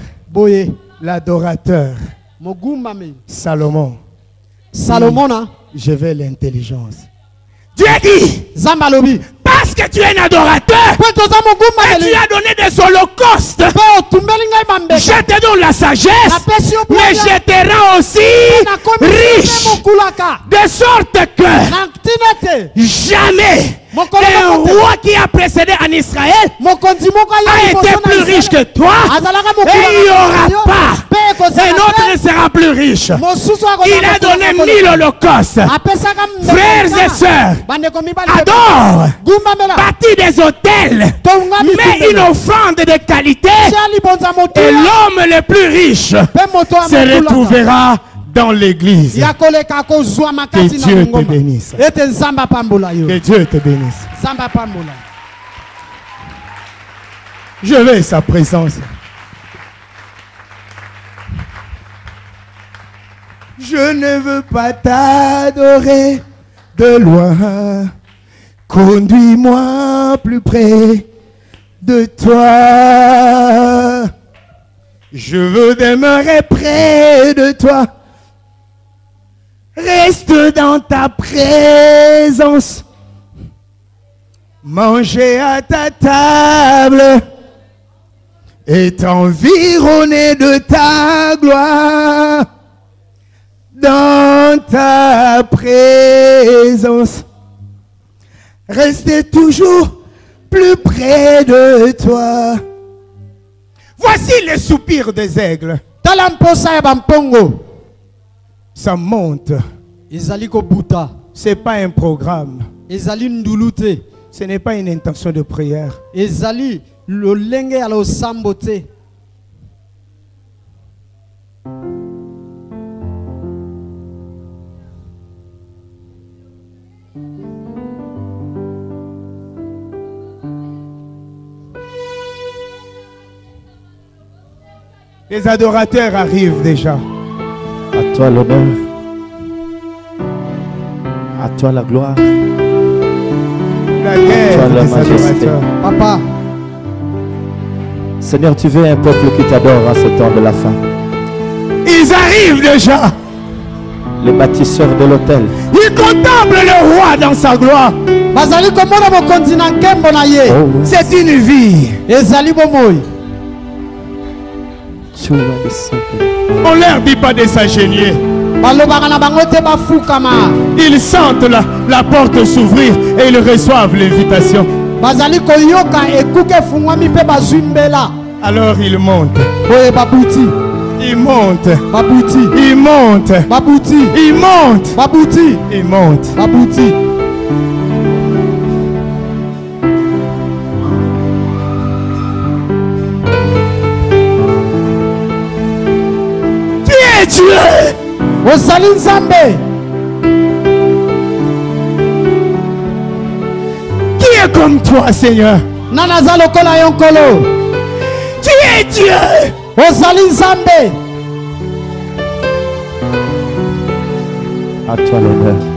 l'adorateur Salomon, je veux l'intelligence. Dieu dit: parce que tu es un adorateur et tu as donné des holocaustes, je te donne la sagesse, mais je te rends aussi riche, de sorte que jamais un roi qui a précédé en Israël a été plus riche que toi, et il n'y aura pas. Un autre ne sera plus riche. Il a donné 1000 holocaustes. Frères et sœurs, adore, bâtis des hôtels, mets une offrande de qualité, et l'homme le plus riche se retrouvera dans l'église. Que Dieu te bénisse. Que Dieu te bénisse. Je veux sa présence. Je ne veux pas t'adorer de loin. Conduis-moi plus près de toi. Je veux demeurer près de toi. Reste dans ta présence. Manger à ta table. Est environné de ta gloire. Dans ta présence. Restez toujours plus près de toi. Voici les soupirs des aigles. Ça monte. Ce n'est pas un programme. Ce n'est pas une intention de prière. Les adorateurs arrivent déjà. À toi l'honneur. À toi la gloire. La guerre la des majesté. adorateurs. Papa. Seigneur, tu veux un peuple qui t'adore en ce temps de la fin. Ils arrivent déjà. Les bâtisseurs de l'autel. Ils contemplent le roi dans sa gloire. Oh, c'est une vie. On leur dit pas de s'ingénier. Ils sentent la porte s'ouvrir et ils reçoivent l'invitation. Alors ils montent. Ils montent. Ils montent. Ils montent. Ils montent. Dieu. ozali nzambe. Qui est comme toi, Seigneur? Nanaza lokola yo nkolo. Tu es Dieu. Ozali nzambe. À toi l'honneur.